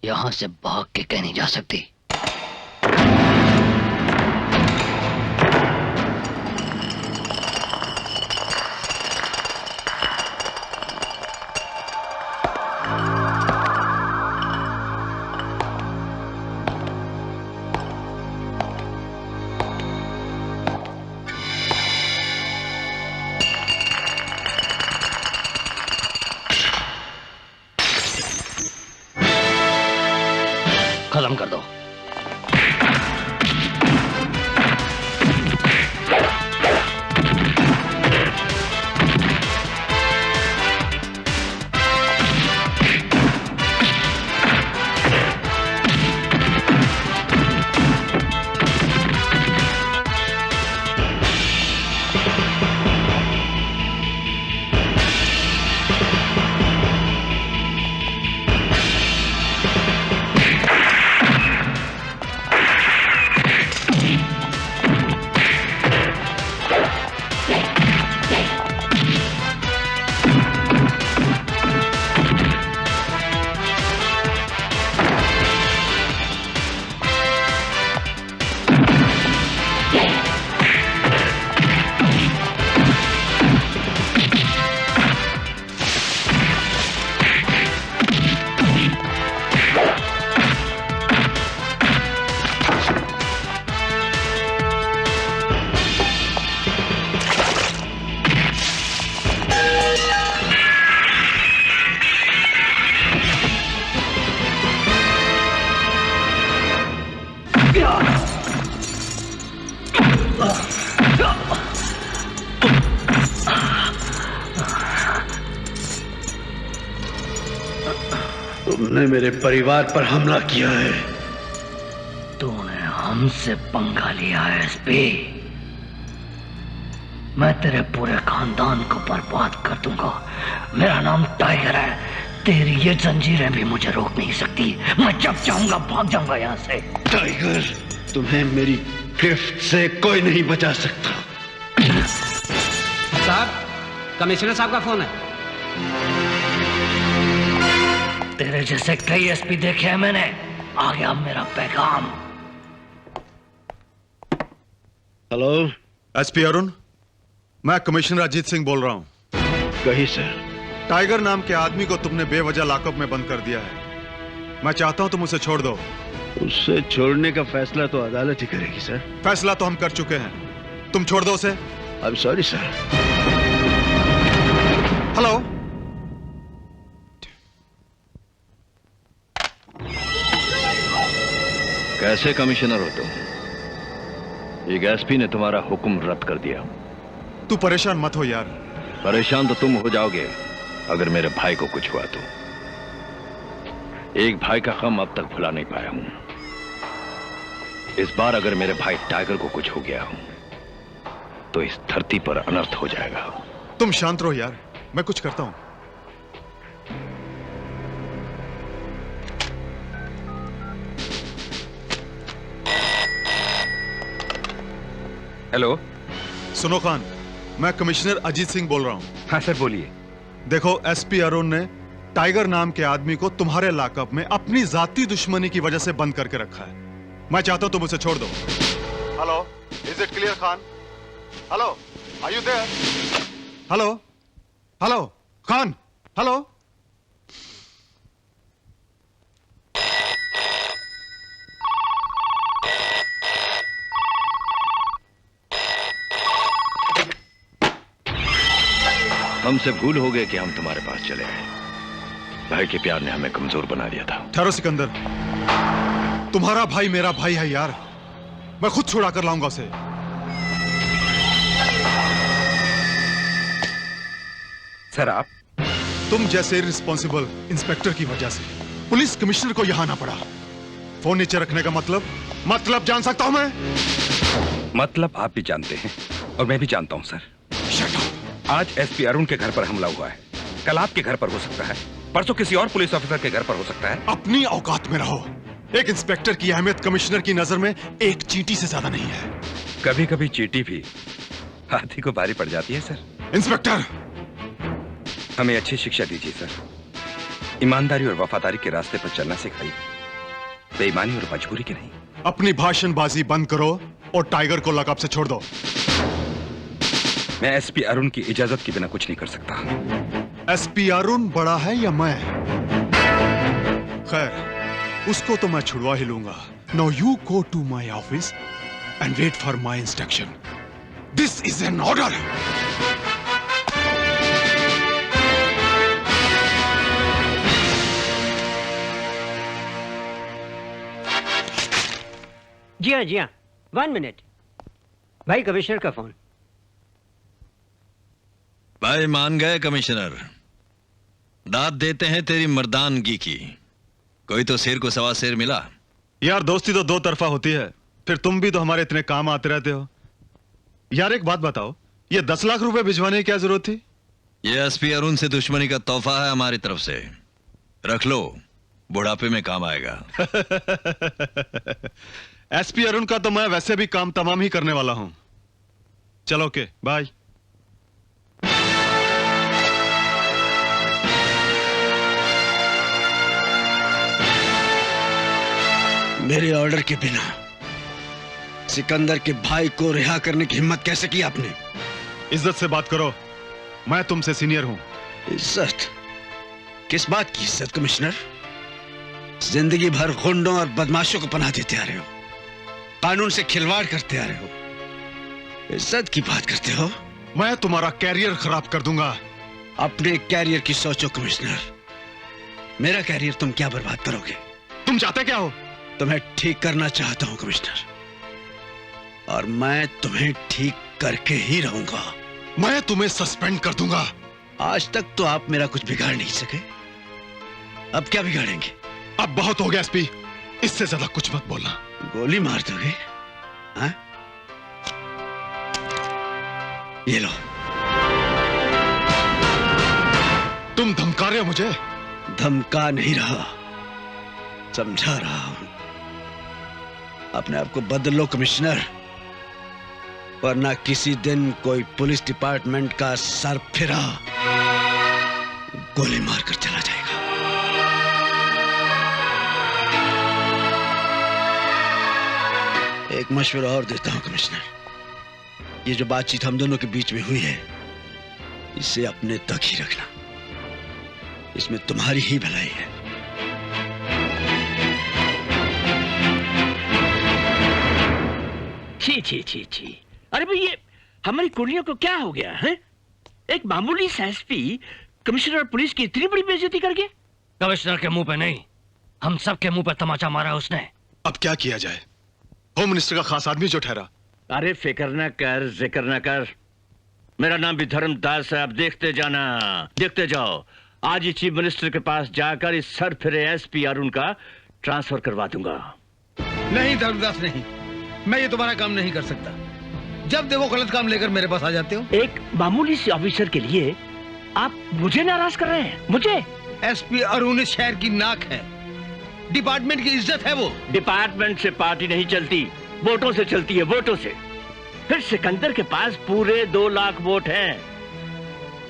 यहां से भाग के कहीं नहीं जा सकती। खत्म कर दो। तुमने मेरे परिवार पर हमला किया है। तूने हमसे पंगा लिया है एसपी। मैं तेरे पूरे खानदान को बर्बाद कर दूंगा। मेरा नाम टाइगर है। तेरी ये जंजीरें भी मुझे रोक नहीं सकती। मैं जब चाहूंगा भाग जाऊंगा यहाँ से। टाइगर, तुम्हें मेरी गिरफ्त से कोई नहीं बचा सकता। साहब, कमिश्नर साहब का फोन है। तेरे जैसे कई एसपी देखे हैं मैंने। आ गया मेरा पैगाम। हेलो, एसपी अरुण, मैं कमिश्नर अजीत सिंह बोल रहा हूं। कही सर। टाइगर नाम के आदमी को तुमने बेवजह लॉकअप में बंद कर दिया है। मैं चाहता हूं तुम उसे छोड़ दो। उसे छोड़ने का फैसला तो अदालत ही करेगी सर। फैसला तो हम कर चुके हैं। तुम छोड़ दो उसे। आई एम सॉरी सर। हेलो, कैसे कमिश्नर हो तुम? एक एसपी ने तुम्हारा हुक्म रद्द कर दिया। तू परेशान मत हो यार। परेशान तो तुम हो जाओगे अगर मेरे भाई को कुछ हुआ तो। एक भाई का गम अब तक भुला नहीं पाया हूं। इस बार अगर मेरे भाई टाइगर को कुछ हो गया हो तो इस धरती पर अनर्थ हो जाएगा। तुम शांत रहो यार, मैं कुछ करता हूं। हेलो, सुनो खान, मैं कमिश्नर अजीत सिंह बोल रहा हूं। हाँ सर, बोलिए। देखो, एसपी अरुण ने टाइगर नाम के आदमी को तुम्हारे लॉकअप में अपनी जाती दुश्मनी की वजह से बंद करके रखा है। मैं चाहता हूं तुम उसे छोड़ दो। Hello, is it clear Khan? Hello, are you there? Hello, hello Khan, hello. हमसे भूल हो गए कि हम तुम्हारे पास चले आए। भाई के प्यार ने हमें कमजोर बना दिया था। ठहरो सिकंदर, तुम्हारा भाई मेरा भाई है यार। मैं खुद छुड़ा कर लाऊंगा उसे। सर, आप? तुम जैसे रिस्पॉन्सिबल इंस्पेक्टर की वजह से पुलिस कमिश्नर को यहां आना पड़ा। फोन नीचे रखने का मतलब जान सकता हूं मैं? मतलब आप भी जानते हैं और मैं भी जानता हूं सर। आज एसपी अरुण के घर पर हमला हुआ है। कल आपके घर पर हो सकता है, परसों किसी और पुलिस ऑफिसर के घर पर हो सकता है। अपनी औकात में रहो। एक इंस्पेक्टर की अहमियत कमिश्नर की नजर में एक चींटी से ज्यादा नहीं है। कभी कभी चींटी भी हाथी को भारी पड़ जाती है सर। इंस्पेक्टर, हमें अच्छी शिक्षा दीजिए सर। ईमानदारी और वफादारी के रास्ते पर चलना सिखाइए, बेईमानी और मजबूरी के नहीं। अपनी भाषणबाजी बंद करो और टाइगर को लॉकअप से छोड़ दो। मैं एसपी अरुण की इजाजत के बिना कुछ नहीं कर सकता। एसपी अरुण बड़ा है या मैं? खैर, उसको तो मैं छुड़वा ही लूंगा। Now you go to my office and wait for my instruction. This is an order. जी हाँ, 1 मिनट। भाई, कमिश्नर का फोन। भाई मान गए कमिश्नर। दाद देते हैं तेरी मर्दानगी की। कोई तो शेर को सवा शेर मिला। यार, दोस्ती तो दो तरफा होती है। फिर तुम भी तो हमारे इतने काम आते रहते हो। यार, एक बात बताओ, ये 10 लाख रुपए भिजवाने की क्या जरूरत थी? ये एसपी अरुण से दुश्मनी का तोहफा है हमारी तरफ से। रख लो, बुढ़ापे में काम आएगा। एसपी अरुण का तो मैं वैसे भी काम तमाम ही करने वाला हूं। चलो, ओके, बाय। मेरे ऑर्डर के बिना सिकंदर के भाई को रिहा करने की हिम्मत कैसे की आपने? इज्जत से बात करो, मैं तुमसे सीनियर हूं। इज्जत? किस बात की इज्जत कमिश्नर? जिंदगी भर गुंडों और बदमाशों को पनाह देते आ रहे हो, कानून से खिलवाड़ करते आ रहे हो। इज्जत की बात करते हो? मैं तुम्हारा कैरियर खराब कर दूंगा। अपने कैरियर की सोचो कमिश्नर। मेरा कैरियर तुम क्या बर्बाद करोगे? तुम चाहते क्या हो? तुम्हें ठीक करना चाहता हूं कमिश्नर, और मैं तुम्हें ठीक करके ही रहूंगा। मैं तुम्हें सस्पेंड कर दूंगा। आज तक तो आप मेरा कुछ बिगाड़ नहीं सके, अब क्या बिगाड़ेंगे? अब बहुत हो गया एसपी, इससे ज्यादा कुछ मत बोलना। गोली मार दोगे? हाँ? ये लो। तुम धमका रहे हो मुझे? धमका नहीं रहा, समझा रहा हूं। अपने आप को बदल लो कमिश्नर, वरना किसी दिन कोई पुलिस डिपार्टमेंट का सरफिरा गोली मारकर चला जाएगा। एक मशवरा और देता हूं कमिश्नर, ये जो बातचीत हम दोनों के बीच में हुई है, इसे अपने तक ही रखना। इसमें तुम्हारी ही भलाई है। छी छी छी छी, अरे भाई ये हमारी कुड़ियों को क्या हो गया है? एक मामूली सा एसपी कमिश्नर पुलिस की इतनी बड़ी बेइज्जती कर गया। कमिश्नर के मुंह पे नहीं, हम सब के मुंह पे तमाचा मारा उसने। अब क्या किया जाए? होम मिनिस्टर का खास आदमी जो ठहरा। अरे फिक्र न कर, जिक्र न कर, मेरा नाम भी धर्मदास है। अब देखते जाना, देखते जाओ, आज ही चीफ मिनिस्टर के पास जाकर इस सर फिरे एसपी अरुण का ट्रांसफर करवा दूंगा। नहीं धर्मदास नहीं, मैं ये तुम्हारा काम नहीं कर सकता। जब देखो गलत काम लेकर मेरे पास आ जाते हो। एक मामूली सी ऑफिसर के लिए आप मुझे नाराज कर रहे हैं? मुझे? एसपी अरुण इस शहर की नाक है, डिपार्टमेंट की इज्जत है वो। डिपार्टमेंट से पार्टी नहीं चलती, वोटों से चलती है, वोटों से। फिर सिकंदर के पास पूरे 2 लाख वोट हैं,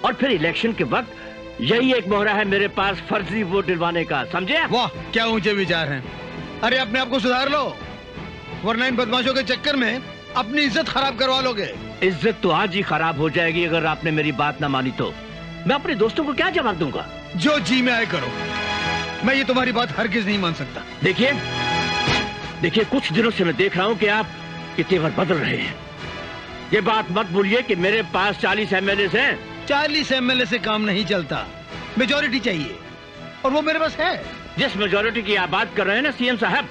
और फिर इलेक्शन के वक्त यही एक मोहरा है मेरे पास फर्जी वोट दिलवाने का, समझे? वाह क्या ऊंचे विचार हैं। अरे अपने आप को सुधार लो, वरना इन बदमाशों के चक्कर में अपनी इज्जत खराब करवा लोगे। इज्जत तो आज ही खराब हो जाएगी अगर आपने मेरी बात ना मानी तो। मैं अपने दोस्तों को क्या जवाब दूंगा? जो जी में आए करो, मैं ये तुम्हारी बात हरगिज नहीं मान सकता। देखिए कुछ दिनों से मैं देख रहा हूँ कि आप के तेवर बदल रहे हैं। ये बात मत भूलिए कि मेरे पास 40 एमएलए हैं। 40 एमएलए से काम नहीं चलता, मेजॉरिटी चाहिए, और वो मेरे पास है। जिस मेजॉरिटी की आप बात कर रहे हैं ना सीएम साहब,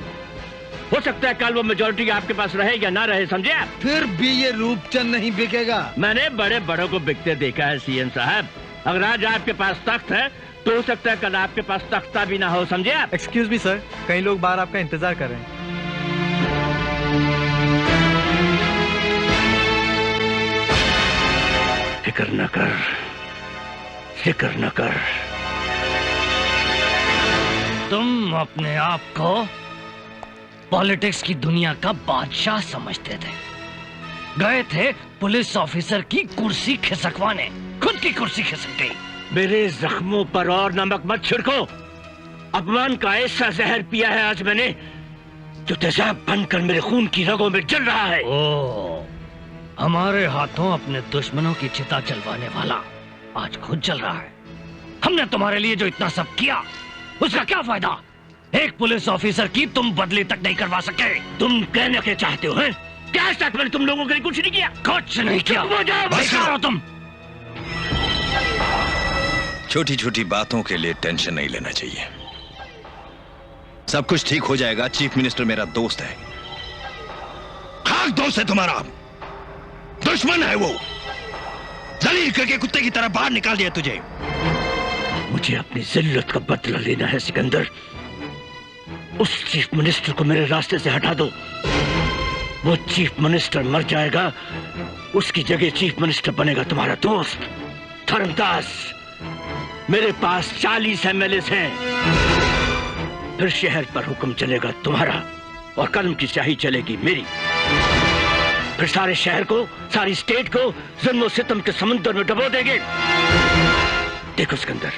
हो सकता है कल वो मेजॉरिटी आपके पास रहे या ना रहे, समझे आप? फिर भी ये रूपचंद नहीं बिकेगा। मैंने बड़े बड़ों को बिकते देखा है सीएम साहब। अगर आज आपके पास तख्त है तो हो सकता है कल आपके पास तख्ता भी ना हो, समझे आप? एक्सक्यूज मी सर, कई लोग बाहर आपका इंतजार कर रहे हैं। फिक्र न कर, फिक्र न कर। तुम अपने आप को पॉलिटिक्स की दुनिया का बादशाह समझते थे, गए थे पुलिस ऑफिसर की कुर्सी खिसकवाने, खुद की कुर्सी खिसक गई। मेरे जख्मों पर और नमक मत छिड़को। अपमान का ऐसा जहर पिया है आज मैंने जो तेजाब बनकर मेरे खून की रगों में जल रहा है। ओ, हमारे हाथों अपने दुश्मनों की चिता जलवाने वाला आज खुद जल रहा है। हमने तुम्हारे लिए जो इतना सब किया, उसका क्या फायदा? एक पुलिस ऑफिसर की तुम बदली तक नहीं करवा सके। तुम कहने के चाहते हो हैं? क्या आज तक मैंने तुम लोगों के लिए कुछ नहीं किया? कुछ नहीं किया। बेकार हो तुम। छोटी छोटी बातों के लिए टेंशन नहीं लेना चाहिए, सब कुछ ठीक हो जाएगा। चीफ मिनिस्टर मेरा दोस्त है। खास दोस्त है तुम्हारा, दुश्मन है वो। जलील करके कुत्ते की तरह बाहर निकाल दिया तुझे। मुझे अपनी जिल्लत का बदला लेना है सिकंदर। उस चीफ मिनिस्टर को मेरे रास्ते से हटा दो। वो चीफ मिनिस्टर मर जाएगा, उसकी जगह चीफ मिनिस्टर बनेगा तुम्हारा दोस्त धर्मदास। मेरे पास 40 एमएलए हैं। फिर शहर पर हुक्म चलेगा तुम्हारा और कलम की स्याही चलेगी मेरी। फिर सारे शहर को, सारी स्टेट को जुल्म और सितम के समुद्र में डुबो देंगे। देखो सिकंदर,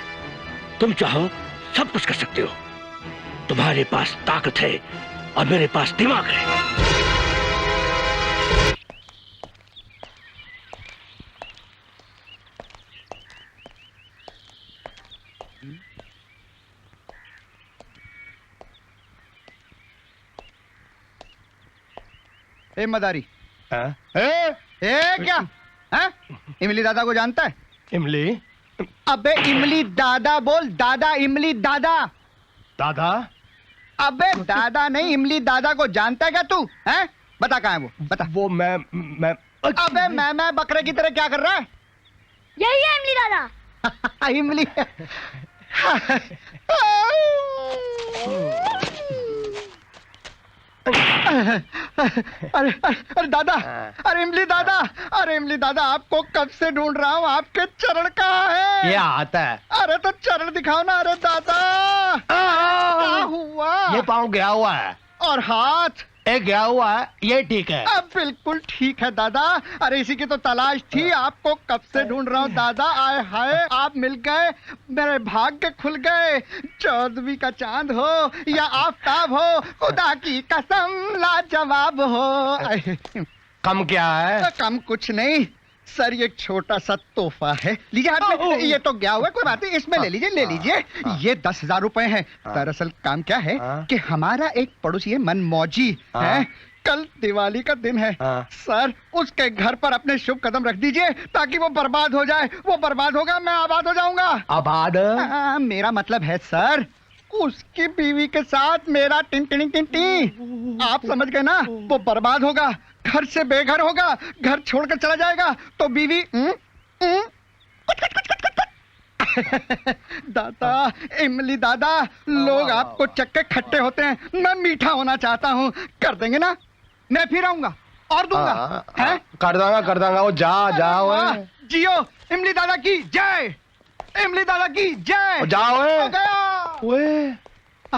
तुम चाहो सब कुछ कर सकते हो। तुम्हारे पास ताकत है और मेरे पास दिमाग है। ए मदारी, क्या है? इमली दादा को जानता है? इमली? अबे इमली दादा बोल, दादा इमली दादा। दादा? अबे दादा नहीं, इमली दादा को जानता है क्या तू? हैं? बता कहाँ है वो, बता। वो मैं अबे मैं बकरे की तरह क्या कर रहा है? यही है इमली दादा। इमली अरे अरे दादा, अरे इमली दादा, अरे इमली दादा, आपको कब से ढूंढ रहा हूँ। आपके चरण कहाँ है? ये आता है। अरे तो चरण दिखाओ ना। अरे दादा क्या हुआ? ये पाँव गया हुआ है और हाथ एक गया हुआ है। ये ठीक है। अब बिल्कुल ठीक है दादा। अरे इसी की तो तलाश थी। आपको कब से ढूंढ रहा हूँ दादा। आए हाय, आप मिल गए, मेरे भाग्य खुल गए। 14वीं का चांद हो या आफताब हो, खुदा की कसम लाजवाब हो। कम क्या है? कम कुछ नहीं सर, ये छोटा सा तोहफा है। लीजिए हाथ में। ये तो गया हुआ, कोई बात नहीं, इसमें ले लीजिए, ले लीजिए। ये 10,000 रुपए है। दरअसल काम क्या है कि हमारा एक पड़ोसी है मनमौजी है, कल दिवाली का दिन है सर, उसके घर पर अपने शुभ कदम रख दीजिए ताकि वो बर्बाद हो जाए। वो बर्बाद होगा, मैं आबाद हो जाऊंगा। आबाद? मेरा मतलब है सर, उसकी बीवी के साथ मेरा टिन टिन टिन टिन, आप समझ गए ना। वो बर्बाद होगा, घर से बेघर होगा, घर छोड़कर चला जाएगा तो बीवी दादा, इमली दादा, लोग आपको चक्के खट्टे होते हैं, मैं मीठा होना चाहता हूँ। कर देंगे ना? मैं फिर आऊंगा और दूंगा। है? कर दूंगा। वो जा जियो इमली दादा की जय, इमली दादा की जय। जाओ हो गया।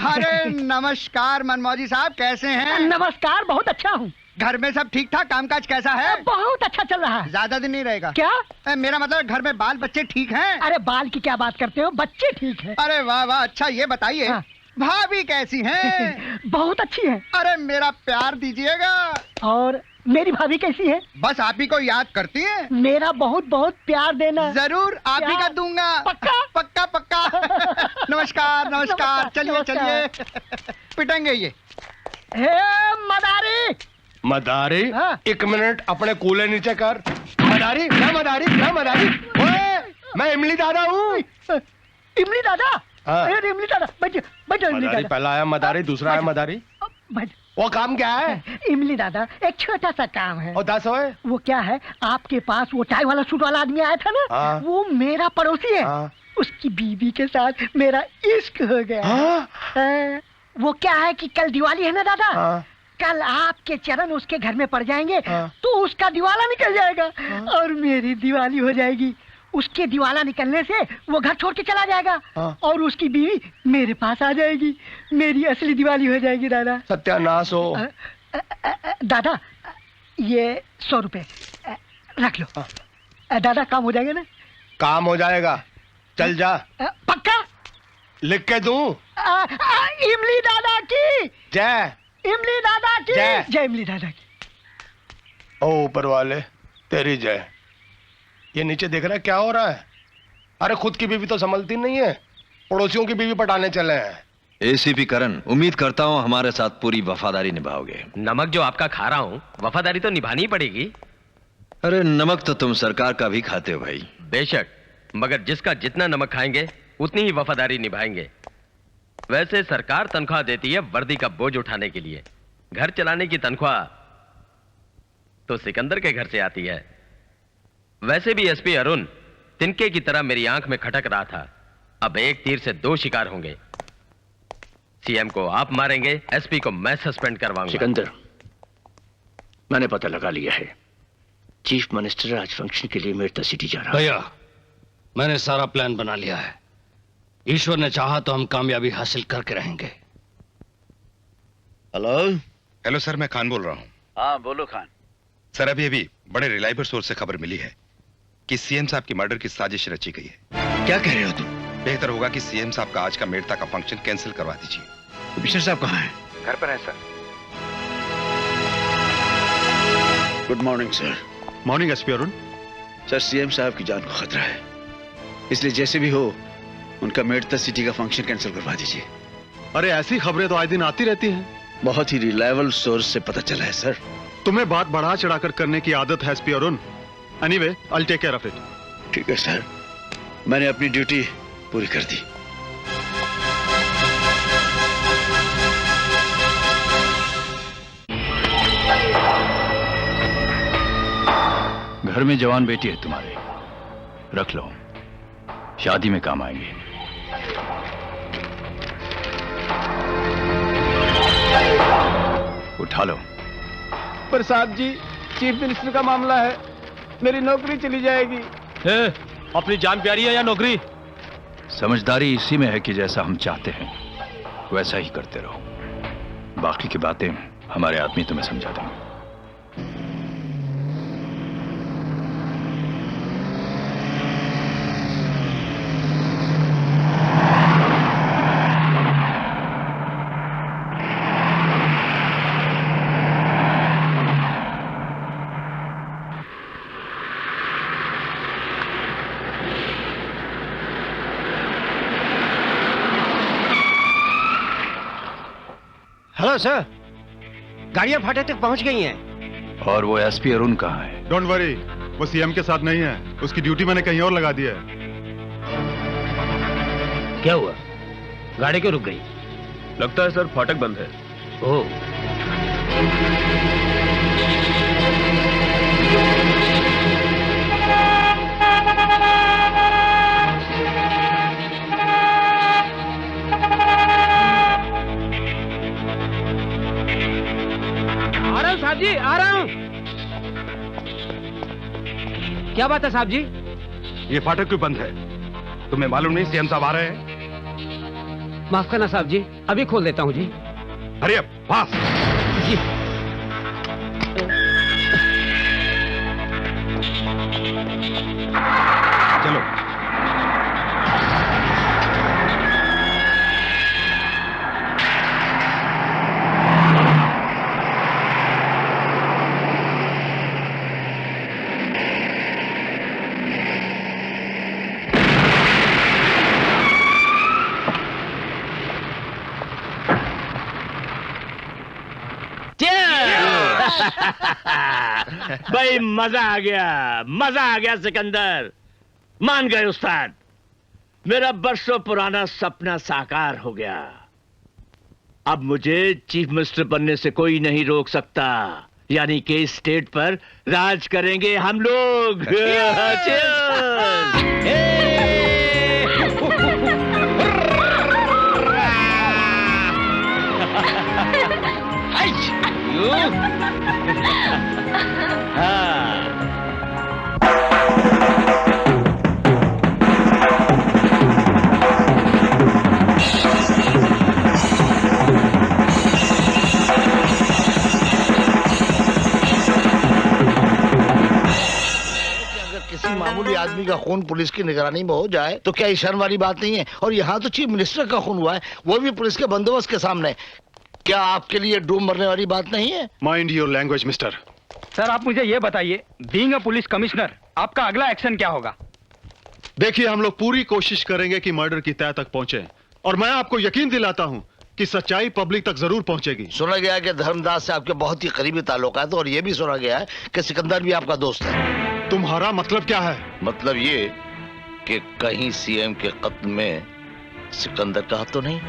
अरे नमस्कार मनमौजी साहब, कैसे हैं? नमस्कार, बहुत अच्छा हूँ। घर में सब ठीक ठाक? कामकाज कैसा है? बहुत अच्छा चल रहा है। ज्यादा दिन नहीं रहेगा क्या? मेरा मतलब घर में बाल बच्चे ठीक हैं? अरे बाल की क्या बात करते हो, बच्चे ठीक हैं। अरे वाह वाह, अच्छा ये बताइए भाभी कैसी हैं? बहुत अच्छी है। अरे मेरा प्यार दीजिएगा। और मेरी भाभी कैसी है? बस आप ही को याद करती है। मेरा बहुत बहुत प्यार देना। जरूर आप ही का दूंगा। पक्का पक्का पक्का। नमस्कार नमस्कार। चलिए चलिए, पिटेंगे ये। मदारी मदारी, एक मिनट अपने कूले नीचे कर। मदारी क्या मदारी क्या मदारी? मैं इमली दादा हूँ। इमली दादा? अरे इमली दादा, बैठो बैठो। इमली दादा पहला आया मदारी, दूसरा आया मदारी। वो काम क्या है? इमली दादा, एक छोटा सा काम है। और 10 होए? वो क्या है, आपके पास वो टाई वाला सूट वाला आदमी आया था ना, वो मेरा पड़ोसी है। उसकी बीवी के साथ मेरा इश्क हो गया। वो क्या है कि कल दिवाली है ना दादा, कल आपके चरण उसके घर में पड़ जाएंगे तो उसका दिवाला निकल जाएगा और मेरी दिवाली हो जाएगी। उसके दिवाला निकलने से वो घर छोड़ के चला जाएगा और उसकी बीवी मेरे पास आ जाएगी। मेरी असली दिवाली हो जाएगी दादा। सत्यानाश हो। दादा ये 100 रुपए रख लो। दादा काम हो जाएगा ना? काम हो जाएगा, चल जा। पक्का? लिख के दूं? इमली दादा की जय, इमली दादा की जय, जय इमली दादा की। ओ ऊपर वाले तेरी जय। ये नीचे देख रहा है क्या हो रहा है? अरे खुद की बीवी तो संभलती नहीं है, पड़ोसियों की बीवी पटाने चले हैं। एसीपी करण, उम्मीद करता हूं हमारे साथ पूरी वफादारी निभाओगे। नमक जो आपका खा रहा हूं, वफादारी तो निभानी ही पड़ेगी। अरे नमक तो तुम सरकार का भी खाते हो भाई। बेशक, मगर जिसका जितना नमक खाएंगे उतनी ही वफादारी निभाएंगे। वैसे सरकार तनख्वाह देती है वर्दी का बोझ उठाने के लिए, घर चलाने की तनख्वाह तो सिकंदर के घर से आती है। वैसे भी एसपी अरुण तिनके की तरह मेरी आंख में खटक रहा था। अब एक तीर से 2 शिकार होंगे। सीएम को आप मारेंगे, एसपी को मैं सस्पेंड करवाऊंगा। सिकंदर, मैंने पता लगा लिया है, चीफ मिनिस्टर आज फंक्शन के लिए मेरठ सिटी जा रहा है। भैया, मैंने सारा प्लान बना लिया है। ईश्वर ने चाहा तो हम कामयाबी हासिल करके रहेंगे। हेलो सर, मैं खान बोल रहा हूँ। हाँ बोलो खान। सर अभी बड़े रिलायबल सोर्स से खबर मिली है कि सीएम साहब की मर्डर की साजिश रची गई है। क्या कह रहे हो तुम? बेहतर होगा कि सीएम साहब का आज का मेरठा का फंक्शन कैंसिल करवा दीजिए। कमिश्नर साहब कहाँ हैं? घर पर है sir. Good morning sir. Morning SP Arun. Sir CM साहब की जान को खतरा है, इसलिए जैसे भी हो उनका मेरठ सिटी का फंक्शन कैंसिल करवा दीजिए। अरे ऐसी खबरें तो आए दिन आती रहती हैं। बहुत ही रिलायबल सोर्स से पता चला है सर। तुम्हें बात बढ़ा चढ़ाकर करने की आदत है SP Arun. Anyway, I will take care of it. ठीक है सर, मैंने अपनी ड्यूटी पूरी कर दी। घर में जवान बेटी है तुम्हारे, रख लो, शादी में काम आएंगे। उठा लो। पर साहब जी, चीफ मिनिस्टर का मामला है, मेरी नौकरी चली जाएगी। अपनी जान प्यारी है या नौकरी? समझदारी इसी में है कि जैसा हम चाहते हैं वैसा ही करते रहो। बाकी की बातें हमारे आदमी तुम्हें समझा देंगे। हेलो सर, गाड़ियां फाटक तक पहुंच गई हैं। और वो एसपी अरुण कहाँ है? डोंट वरी, वो सीएम के साथ नहीं है। उसकी ड्यूटी मैंने कहीं और लगा दी है। क्या हुआ? गाड़ी क्यों रुक गई? लगता है सर फाटक बंद है। ओह, साहब जी, आ रहा हूँ। क्या बात है साहब जी? ये फाटक क्यों बंद है? तुम्हें मालूम नहीं सीएम साहब आ रहे हैं? माफ करना साहब जी, अभी खोल देता हूँ जी। अरे अब फास्ट जी। चलो। भाई मजा आ गया सिकंदर। मान गए उस्ताद, मेरा बरसों पुराना सपना साकार हो गया। अब मुझे चीफ मिनिस्टर बनने से कोई नहीं रोक सकता, यानी कि स्टेट पर राज करेंगे हम लोग। किसी मामूली आदमी का खून पुलिस की निगरानी में हो जाए तो क्या शर्म वाली बात नहीं है? और यहाँ तो चीफ मिनिस्टर का खून हुआ है, वो भी पुलिस के बंदोबस्त के सामने। क्या आपके लिए डूब मरने वाली बात नहीं है? Mind your language mister. Sir आप मुझे ये बताइए, बीइंग अ पुलिस कमिश्नर, आपका अगला एक्शन क्या होगा? देखिए, हम लोग पूरी कोशिश करेंगे कि मर्डर की तह तक पहुंचे, और मैं आपको यकीन दिलाता हूं कि सच्चाई पब्लिक तक जरूर पहुंचेगी। सुना गया है कि धर्मदास से आपके बहुत ही करीबी ताल्लुकात है, और ये भी सुना गया है कि सिकंदर भी आपका दोस्त है। तुम्हारा मतलब क्या है? मतलब ये कि कहीं सीएम के कत्ल में सिकंदर का हाथ तो नहीं?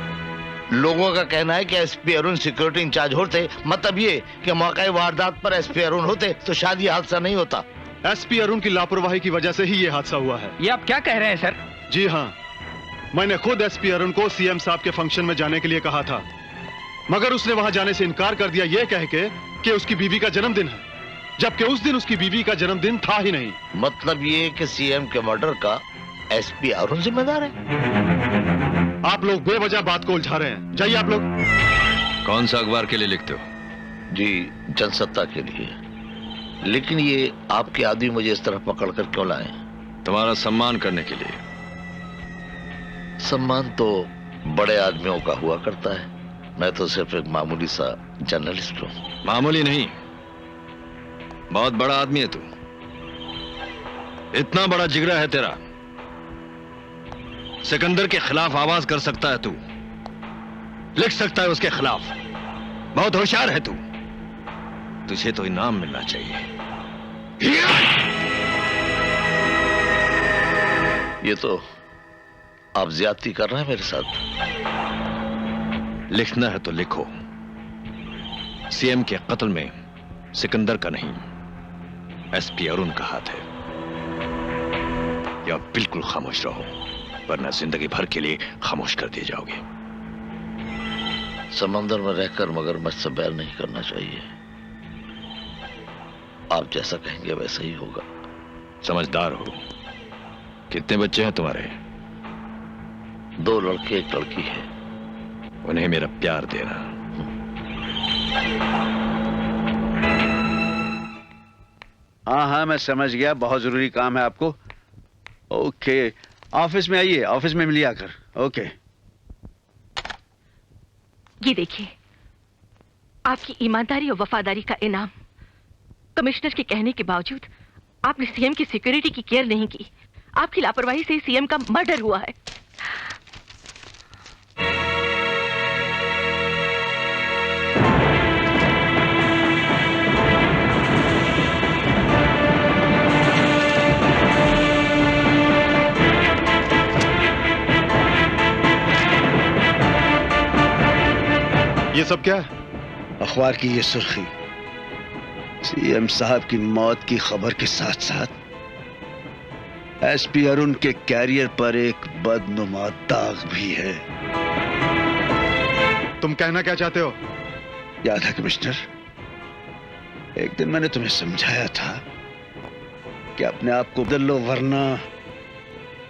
लोगों का कहना है कि एसपी अरुण सिक्योरिटी इंचार्ज होते, मतलब ये कि मौके वारदात पर एसपी अरुण होते तो शायद ये हादसा नहीं होता। एसपी अरुण की लापरवाही की वजह से ही ये हादसा हुआ है। ये आप क्या कह रहे हैं सर? जी हाँ, मैंने खुद एसपी अरुण को सीएम साहब के फंक्शन में जाने के लिए कहा था, मगर उसने वहां जाने से इनकार कर दिया, ये कह के कि उसकी बीवी का जन्मदिन है, जबकि उस दिन उसकी बीवी का जन्मदिन था ही नहीं। मतलब ये कि सीएम के मर्डर का एसपी अरुण जिम्मेदार है? आप लोग बेवजह बात को उलझा रहे हैं। जाइए आप लोग। कौन सा अखबार के लिए लिखते हो? जी, जनसत्ता के लिए। लेकिन ये आपके आदमी मुझे इस तरह पकड़ कर क्यों लाए? तुम्हारा सम्मान करने के लिए। सम्मान तो बड़े आदमियों का हुआ करता है, मैं तो सिर्फ एक मामूली सा जर्नलिस्ट हूँ। मामूली नहीं, बहुत बड़ा आदमी है तू। इतना बड़ा जिगरा है तेरा, सिकंदर के खिलाफ आवाज कर सकता है तू, लिख सकता है उसके खिलाफ। बहुत होशियार है तू, तुझे तो इनाम मिलना चाहिए। ये तो आप ज्यादती कर रहे हैं मेरे साथ। लिखना है तो लिखो, सीएम के कत्ल में सिकंदर का नहीं, एसपी अरुण का हाथ है। या बिल्कुल खामोश रहो, वरना जिंदगी भर के लिए खामोश कर दिए जाओगे। समंदर में रहकर मगरमच्छ से बैर नहीं करना चाहिए। आप जैसा कहेंगे वैसा ही होगा। समझदार हो। कितने बच्चे हैं तुम्हारे? 2 लड़के 1 लड़की है। उन्हें मेरा प्यार देना। हाँ हाँ मैं समझ गया, बहुत जरूरी काम है आपको। ओके, ऑफिस में आइए, ऑफिस में मिलिए आकर। ओके। ये देखिए, आपकी ईमानदारी और वफादारी का इनाम। कमिश्नर के कहने के बावजूद आपने सीएम की सिक्योरिटी की केयर नहीं की। आपकी लापरवाही से सीएम का मर्डर हुआ है। ये सब क्या है? अखबार की ये सुर्खी, सीएम साहब की मौत की खबर के साथ साथ एसपी अरुण के कैरियर पर एक बदनुमा दाग भी है। तुम कहना क्या चाहते हो? याद है कमिश्नर, एक दिन मैंने तुम्हें समझाया था कि अपने आप को बदल लो वरना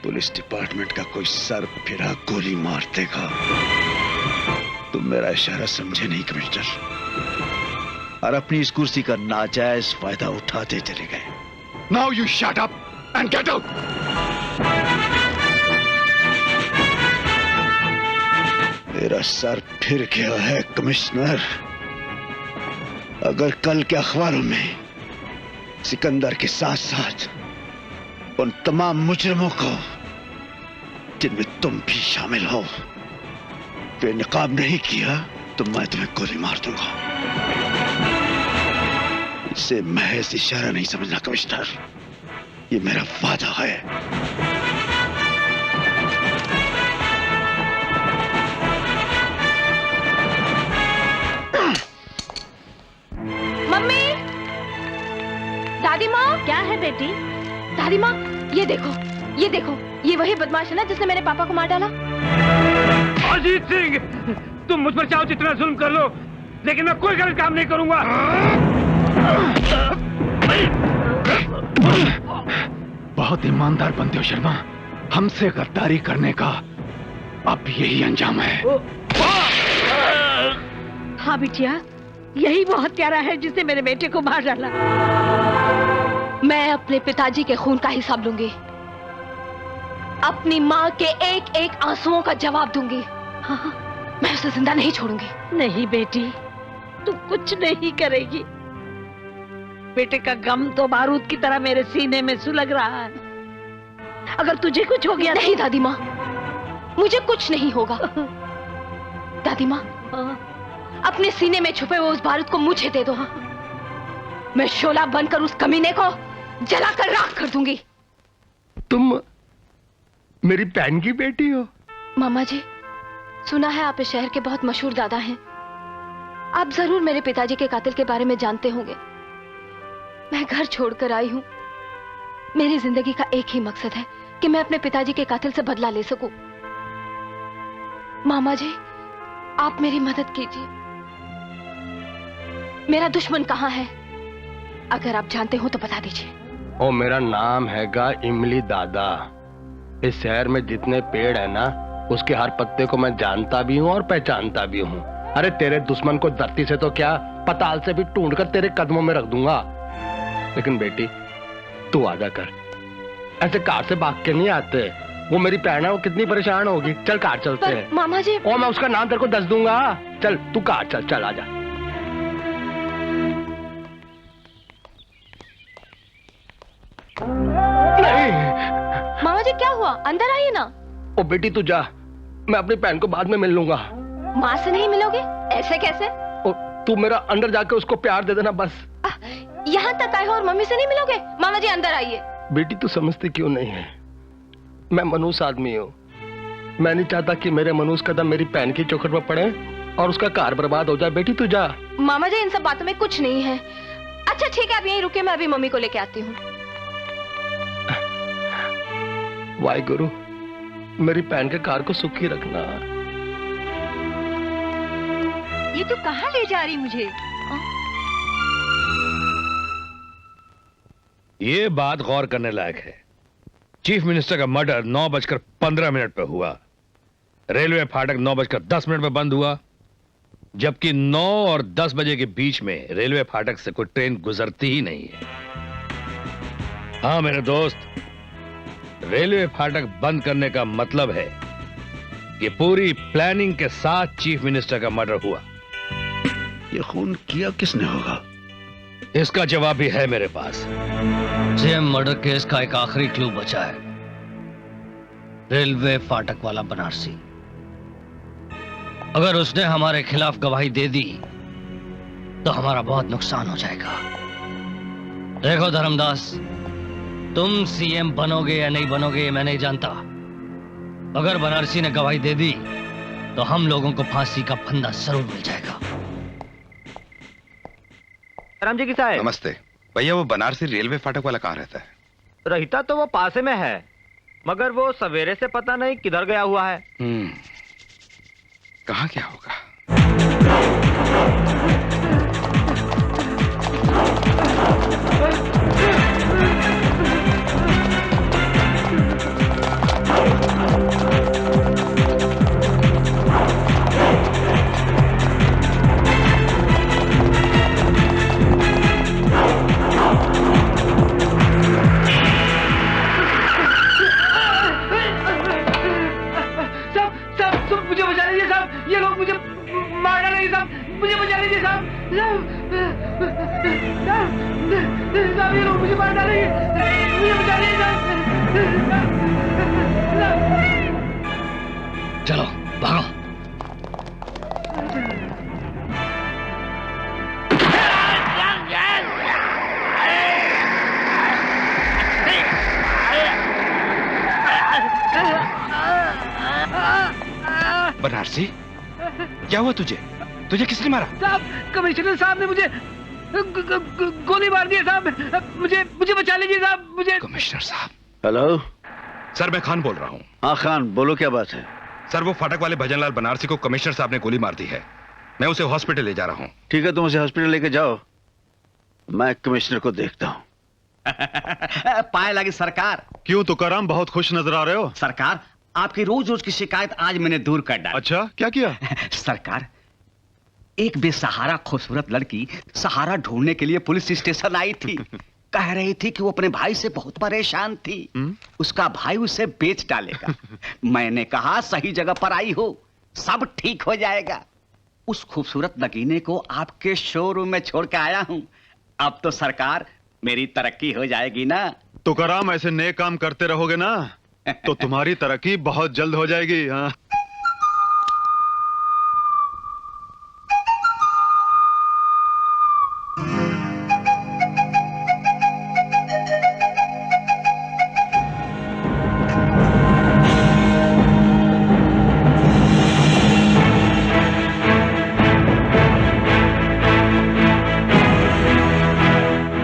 पुलिस डिपार्टमेंट का कोई सर फिरा गोली मार देगा। तुम मेरा इशारा समझे नहीं कमिश्नर, और अपनी इस कुर्सी का नाजायज फायदा उठाते चले गए। Now you shut up and get out. मेरा सर फिर गया है कमिश्नर। अगर कल के अखबारों में सिकंदर के साथ साथ उन तमाम मुजरिमों को जिनमें तुम भी शामिल हो बेनकाब नहीं किया तो मैं तुम्हें गोली मार दूंगा। इसे महज इशारा नहीं समझना कमिश्नर, ये मेरा वादा है। मम्मी, दादी माँ। क्या है बेटी? दादी माँ, ये देखो, ये देखो, ये वही बदमाश है ना जिसने मेरे पापा को मार डाला। अजीत सिंह, तुम मुझ पर चाहो जितना जुल्म कर लो, लेकिन मैं कोई गलत काम नहीं करूंगा। बहुत ईमानदार बनते हो शर्मा। हमसे गद्दारी करने का अब यही अंजाम है। हाँ बिटिया, यही वो हत्यारा है जिसने मेरे बेटे को मार डाला। मैं अपने पिताजी के खून का हिसाब लूंगी, अपनी माँ के एक एक आंसुओं का जवाब दूंगी। हाँ, मैं उसे जिंदा नहीं छोड़ूंगी। नहीं बेटी, तू कुछ नहीं करेगी। बेटे का गम तो बारूद की तरह मेरे सीने में सुलग रहा है। अगर तुझे कुछ हो गया नहीं तो... दादी माँ, मुझे कुछ नहीं होगा। दादी माँ, अपने सीने में छुपे हुए उस बारूद को मुझे दे दो। मैं शोला बनकर उस कमीने को जलाकर राख कर दूंगी। तुम मेरी बहन की बेटी हो? मामा जी, सुना है आप इस शहर के बहुत मशहूर दादा हैं। आप जरूर मेरे पिताजी के कातिल के बारे में जानते होंगे। मैं घर छोड़कर आई हूं। मेरी जिंदगी का एक ही मकसद है कि मैं अपने पिताजी के कातिल से बदला ले सकूं। मामा जी, आप मेरी मदद कीजिए। मेरा दुश्मन कहां है? अगर आप जानते हो तो बता दीजिए। ओ, मेरा नाम हैगा इमली दादा। इस शहर में जितने पेड़ है ना, उसके हर पत्ते को मैं जानता भी हूँ और पहचानता भी हूँ। अरे तेरे दुश्मन को धरती से तो क्या, पताल से भी ढूंढकर तेरे कदमों में रख दूंगा। लेकिन बेटी, तू वादा कर, ऐसे कार से भाग के नहीं आते। वो मेरी बहन है, वो कितनी परेशान होगी। चल कार चलते हैं। मामा जी, ओ मैं उसका नाम तेरे को दस दूंगा। चल तू कार चल, चल आजा। नहीं मामा जी, क्या हुआ? अंदर आइए ना। ओ बेटी तू जा, मैं अपनी बहन को बाद में मिल लूंगा। माँ से नहीं मिलोगे? ऐसे कैसे? ओ, तू मेरा अंदर जाके उसको प्यार दे देना बस। यहाँ तक आए हो और मम्मी से नहीं मिलोगे? मामा जी अंदर आइए। बेटी तू समझती क्यों नहीं है? मैं मनूस आदमी हूँ। मैं नहीं चाहता कि मेरे मनूस कदम मेरी बहन की चौखट पर पड़े और उसका कार बर्बाद हो जाए। बेटी तू जा। मामा जी, इन सब बातों में कुछ नहीं है। अच्छा ठीक है, आप यहीं रुके, मैं अभी मम्मी को लेके आती हूँ। वाहिगुरु, मेरी बहन के कार को सुखी रखना। ये तू कहाँ ले जा रही मुझे? ये बात गौर करने लायक है। चीफ मिनिस्टर का मर्डर 9:15 पे हुआ। रेलवे फाटक 9:10 पे बंद हुआ, जबकि 9 और 10 बजे के बीच में रेलवे फाटक से कोई ट्रेन गुजरती ही नहीं है। हाँ मेरे दोस्त, रेलवे फाटक बंद करने का मतलब है कि पूरी प्लानिंग के साथ चीफ मिनिस्टर का मर्डर हुआ। ये खून किया किसने होगा? इसका जवाब भी है मेरे पास। सीएम मर्डर केस का एक आखिरी क्लू बचा है, रेलवे फाटक वाला बनारसी। अगर उसने हमारे खिलाफ गवाही दे दी तो हमारा बहुत नुकसान हो जाएगा। देखो धर्मदास, तुम सीएम बनोगे या नहीं बनोगे ये मैं नहीं जानता। अगर बनारसी ने गवाही दे दी तो हम लोगों को फांसी का फंदा जरूर मिल जाएगा। राम जी की साहब नमस्ते भैया, वो बनारसी रेलवे फाटक वाला कहाँ रहता है? रहता तो वो पासे में है, मगर वो सवेरे से पता नहीं किधर गया हुआ है। कहाँ क्या होगा? मुझे बचा लीजिए साहब, ये लोग मुझे मार डालेंगे साहब, मुझे बचा लीजिए साहब, साहब ये लोग मुझे मार डालेंगे, मुझे बचा लीजिए साहब। चलो भागो। बनारसी, क्या हुआ तुझे? तुझे किसने मारा? साहब, कमिश्नर साहब ने मुझे गोली मार दी साहब, मुझे बचा लीजिए साहब, मुझे। कमिश्नर साहब। हेलो सर, मैं खान बोल रहा हूँ। हाँ खान, बोलो क्या बात है? सर, वो फाटक वाले भजनलाल बनारसी को कमिश्नर साहब ने गोली मार दी है। मैं उसे हॉस्पिटल ले जा रहा हूँ। ठीक है, तुम उसे हॉस्पिटल लेके जाओ, मैं कमिश्नर को देखता हूँ। पाए लगी सरकार। क्यों तुकाराम, बहुत खुश नजर आ रहे हो? सरकार, आपकी रोज रोज की शिकायत आज मैंने दूर कर डाली। अच्छा, क्या किया? सरकार, एक बेसहारा खूबसूरत लड़की सहारा ढूंढने के लिए पुलिस स्टेशन आई थी। कह रही थी कि वो अपने भाई से बहुत परेशान थी। उसका भाई उसे बेच डालेगा। मैंने कहा सही जगह पर आई हो, सब ठीक हो जाएगा। उस खूबसूरत नगीने को आपके शोरूम में छोड़ के आया हूँ। अब तो सरकार मेरी तरक्की हो जाएगी ना। तुकाराम, ऐसे नेक काम करते रहोगे ना तो तुम्हारी तरक्की बहुत जल्द हो जाएगी। हाँ।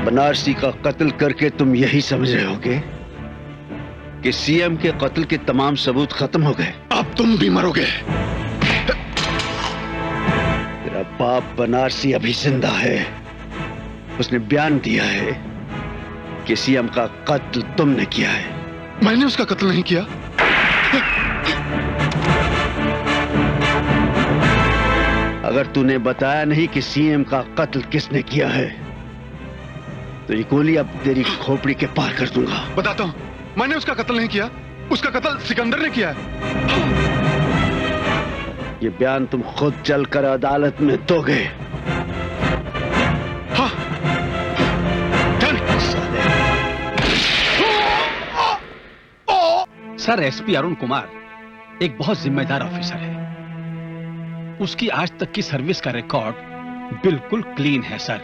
बनारसी का कत्ल करके तुम यही समझ रहे होगे कि सीएम के कत्ल के तमाम सबूत खत्म हो गए? अब तुम भी मरोगे। तेरा बाप बनारसी अभी जिंदा है। उसने बयान दिया है कि सीएम का कत्ल तुमने किया है। मैंने उसका कत्ल नहीं किया। अगर तूने बताया नहीं कि सीएम का कत्ल किसने किया है तो ये गोली अब तेरी खोपड़ी के पार कर दूंगा। बताता हूं, मैंने उसका कत्ल नहीं किया, उसका कत्ल सिकंदर ने किया है। ये बयान तुम खुद चलकर अदालत में दोगे। हाँ। सर, एसपी अरुण कुमार एक बहुत जिम्मेदार ऑफिसर है। उसकी आज तक की सर्विस का रिकॉर्ड बिल्कुल क्लीन है सर।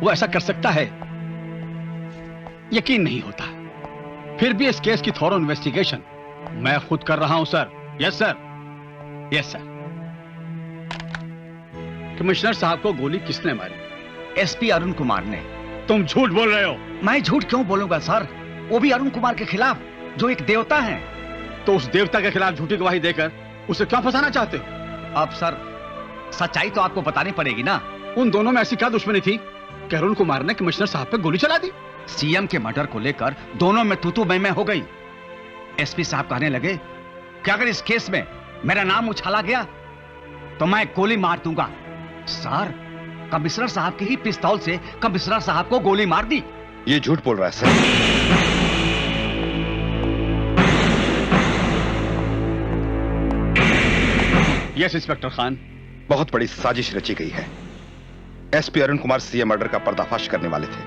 वो ऐसा कर सकता है, यकीन नहीं होता। फिर भी इस केस की थॉरो इन्वेस्टिगेशन मैं खुद कर रहा हूं sir. Yes sir, yes sir. Commissioner साहब को गोली किसने मारी? एसपी अरुण कुमार ने। तुम झूठ बोल रहे हो। मैं झूठ क्यों बोलूंगा सर, वो भी अरुण कुमार के खिलाफ, जो एक देवता है। तो उस देवता के खिलाफ झूठी गवाही देकर उसे क्यों फंसाना चाहते हो? अब सर, सच्चाई तो आपको बतानी पड़ेगी ना। उन दोनों में ऐसी क्या दुश्मनी थी कि अरुण कुमार ने कमिश्नर साहब पे गोली चला दी? सीएम के मर्डर को लेकर दोनों में तू मैं हो गई। एसपी साहब कहने लगे कि अगर इस केस में मेरा नाम उछाला गया तो मैं गोली मार दूंगा। सर, कमिश्नर साहब की ही पिस्तौल से कमिश्नर साहब को गोली मार दी। ये झूठ बोल रहा है सर। Yes inspector Khan. बहुत बड़ी साजिश रची गई है। SP Arun Kumar CM murder का पर्दाफाश करने वाले थे।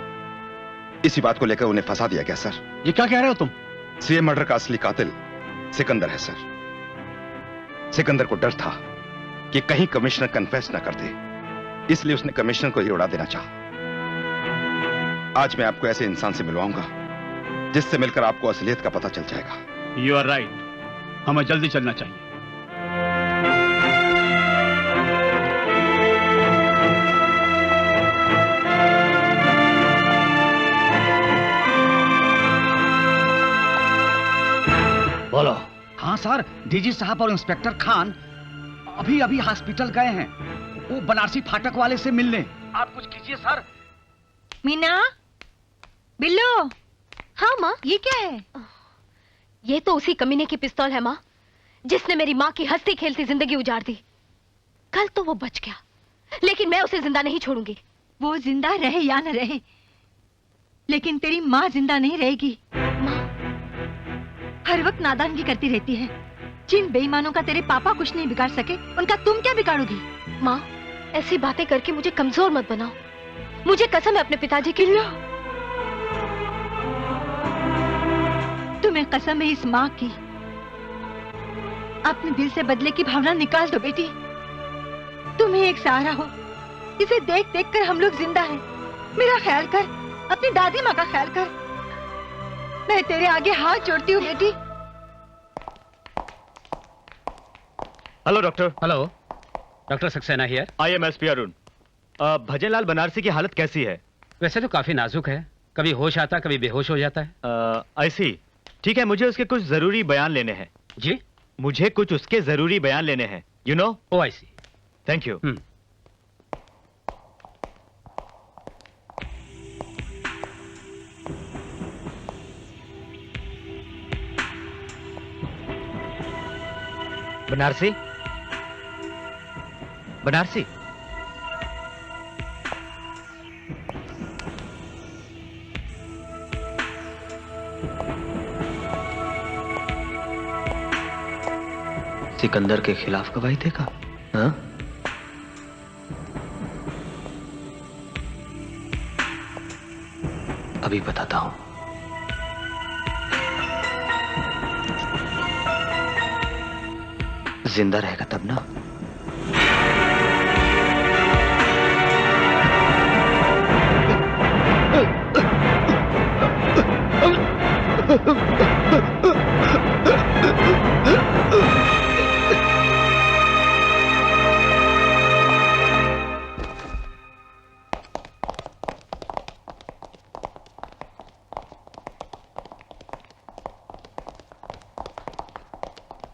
इसी बात को लेकर उन्हें फंसा दिया गया सर। ये क्या कह रहे हो तुम? सीएम मर्डर का असली कातिल सिकंदर है सर। सिकंदर को डर था कि कहीं कमिश्नर कन्फेस न कर दे, इसलिए उसने कमिश्नर को ही उड़ा देना चाहा। आज मैं आपको ऐसे इंसान से मिलवाऊंगा जिससे मिलकर आपको असलियत का पता चल जाएगा। यू आर राइट, हमें जल्दी चलना चाहिए। बोलो। हाँ सर, डीजी साहब और इंस्पेक्टर खान अभी अभी हॉस्पिटल गए हैं, वो बनारसी फाटक वाले से मिलने। आप कुछ कीजिए सर। मीना, बिल्लो। हाँ माँ, ये क्या है? ये तो उसी कमीने की पिस्तौल है माँ, जिसने मेरी माँ की हंसती खेलती जिंदगी उजाड़ दी। कल तो वो बच गया, लेकिन मैं उसे जिंदा नहीं छोड़ूंगी। वो जिंदा रहे या न रहे, लेकिन तेरी माँ जिंदा नहीं रहेगी। माँ हर वक्त नादानगी करती रहती है। जिन बेईमानों का तेरे पापा कुछ नहीं बिगाड़ सके, उनका तुम क्या बिगाड़ोगी? माँ, ऐसी बातें करके मुझे कमजोर मत बनाओ। मुझे कसम है अपने पिताजी की। तुम्हें कसम है इस माँ की। अपने दिल से बदले की भावना निकाल दो बेटी। तुम ही एक सहारा हो। इसे देख देख कर हम लोग जिंदा हैं। मेरा ख्याल कर, अपनी दादी माँ का ख्याल कर। मैं तेरे आगे हाथ जोड़ती हूँ बेटी। Hello doctor. Hello, doctor Saxena here. I am SP Arun. Bhajanlal Banarasi की हालत कैसी है? वैसे तो काफी नाजुक है, कभी होश आता कभी बेहोश हो जाता है। आई सी। ठीक है, मुझे उसके कुछ जरूरी बयान लेने हैं। जी? मुझे कुछ उसके जरूरी बयान लेने हैं। You know? Oh I see. Thank you. Banarasi, Banarasi. Sikandar के खिलाफ गवाही देगा? हाँ? अभी बताता हूं। जिंदा रहेगा तब ना।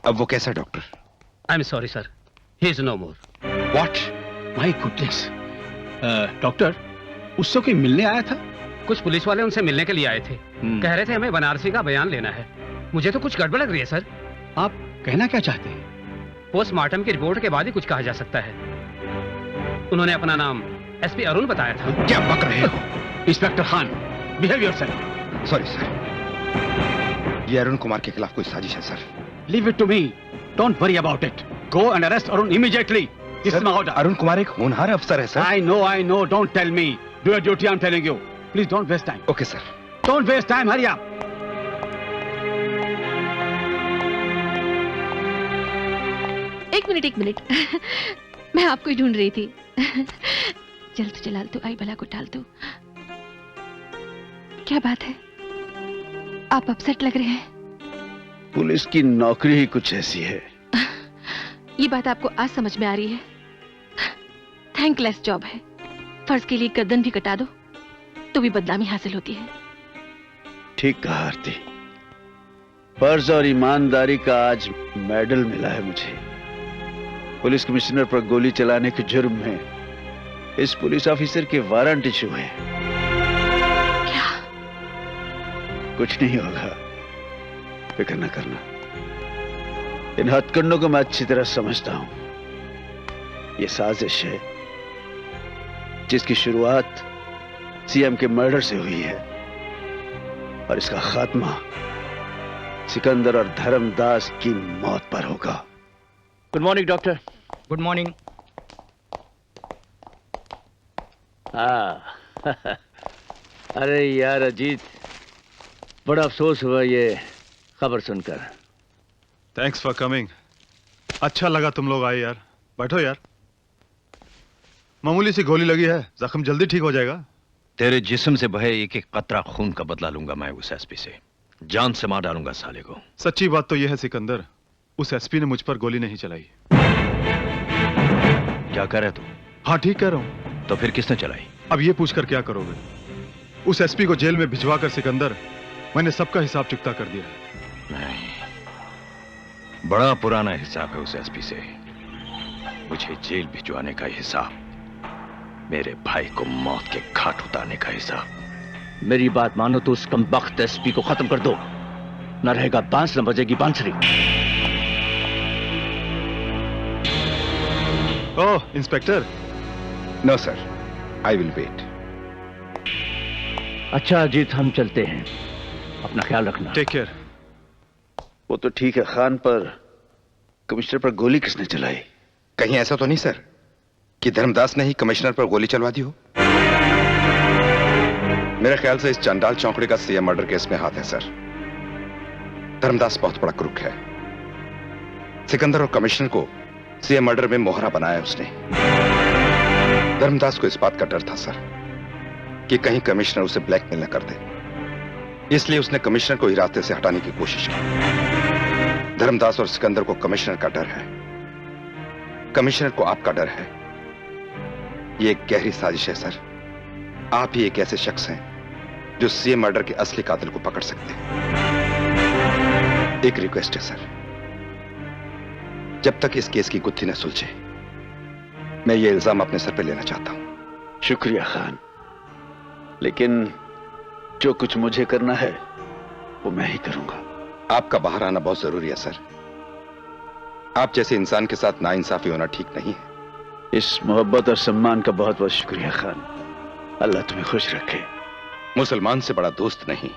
अब वो कैसा doctor? I am sorry sir, he is no more. What? My goodness. Doctor, उससे कोई मिलने आया था? कुछ पुलिस वाले उनसे मिलने के लिए आए थे। कह रहे थे हमें बनारसी का बयान लेना है। मुझे तो कुछ गड़बड़ लग रही है सर। आप कहना क्या चाहते हैं? पोस्टमार्टम की रिपोर्ट के बाद ही कुछ कहा जा सकता है। उन्होंने अपना नाम एसपी अरुण बताया था। क्या बक रहे हो? Inspector Khan, behave yourself. Sorry sir, ये अरुण कुमार के खिलाफ कोई साजिश है sir. Leave it to me. Don't worry about it. Go and arrest Arun immediately. This is my order. Arun Kumar एक होनहार अफसर है sir. I know. Don't tell me. Do your duty, I'm telling you. Please don't waste time. Okay, sir. Don't waste time. Hurry up. एक minute. मैं आपको ही ढूंढ रही थी। जल्द जलाल तू आई भला को टाल तू। क्या बात है, आप अपसेट लग रहे हैं। पुलिस की नौकरी ही कुछ ऐसी है। ये बात आपको आज समझ में आ रही है। थैंकलेस जॉब है। फर्ज के लिए गर्दन भी कटा दो तो भी बदनामी हासिल होती है। ठीक कहा आरती, फर्ज और ईमानदारी का आज मेडल मिला है मुझे। पुलिस कमिश्नर पर गोली चलाने के जुर्म में इस पुलिस ऑफिसर के वारंट इशू है। क्या? कुछ नहीं होगा, फिक्र न करना। इन हथकंडों को मैं अच्छी तरह समझता हूं। ये साजिश है जिसकी शुरुआत सीएम के मर्डर से हुई है और इसका खात्मा सिकंदर और धर्मदास की मौत पर होगा। Good morning doctor. Good morning. अरे यार अजीत, बड़ा अफसोस हुआ ये खबर सुनकर। Thanks for coming. अच्छा लगा तुम लोग आए यार। बैठो यार। मामूली सी गोली लगी है, जख्म जल्दी ठीक हो जाएगा। तेरे जिस्म से बहे एक एक कतरा खून का बदला लूंगा मैं उस एसपी से। जान से मार डालूंगा साले को। सच्ची बात तो यह है सिकंदर, उस एसपी ने मुझ पर गोली नहीं चलाई। क्या कह रहे तू? हाँ ठीक कह रहा हूँ। तो फिर किसने चलाई? अब ये पूछकर क्या करोगे? उस एसपी को जेल में भिजवाकर सिकंदर मैंने सबका हिसाब चुकता कर दिया है। नहीं, बड़ा पुराना हिसाब है उस एसपी से। मुझे जेल भिजवाने का हिसाब, मेरे भाई को मौत के घाट उतारने का हिसाब। मेरी बात मानो तो उस कमबख्त एसपी को खत्म कर दो, न रहेगा बांस न बजेगी बांसुरी। Oh inspector. No sir, I will wait. अच्छा अजीत, हम चलते हैं, अपना ख्याल रखना। Take care. वो तो ठीक है खान, पर कमिश्नर पर गोली किसने चलाई? कहीं ऐसा तो नहीं सर कि धर्मदास ने ही कमिश्नर पर गोली चलवा दी हो? मेरे ख्याल से इस चंडाल चौकड़ी का सीएम मर्डर केस में हाथ है सर। धर्मदास बहुत बड़ा क्रूक है। सिकंदर और कमिश्नर को सीएम मर्डर में मोहरा बनाया उसने। धर्मदास को इस बात का डर था सर कि कहीं कमिश्नर उसे ब्लैकमेल न कर दे, इसलिए उसने कमिश्नर को ही रास्ते से हटाने की कोशिश की। धर्मदास और सिकंदर को कमिश्नर का डर है, कमिश्नर को आपका डर है। ये एक गहरी साजिश है सर। आप ही एक ऐसे शख्स हैं जो सीएम मर्डर के असली कातिल को पकड़ सकते हैं। एक रिक्वेस्ट है सर, जब तक इस केस की गुत्थी न सुलझे मैं ये इल्जाम अपने सर पे लेना चाहता हूं। शुक्रिया खान, लेकिन जो कुछ मुझे करना है वो मैं ही करूंगा। आपका बाहर आना बहुत जरूरी है सर। आप जैसे इंसान के साथ नाइंसाफी होना ठीक नहीं है। इस मोहब्बत और सम्मान का बहुत बहुत शुक्रिया खान। अल्लाह तुम्हें खुश रखे। मुसलमान से बड़ा दोस्त नहीं,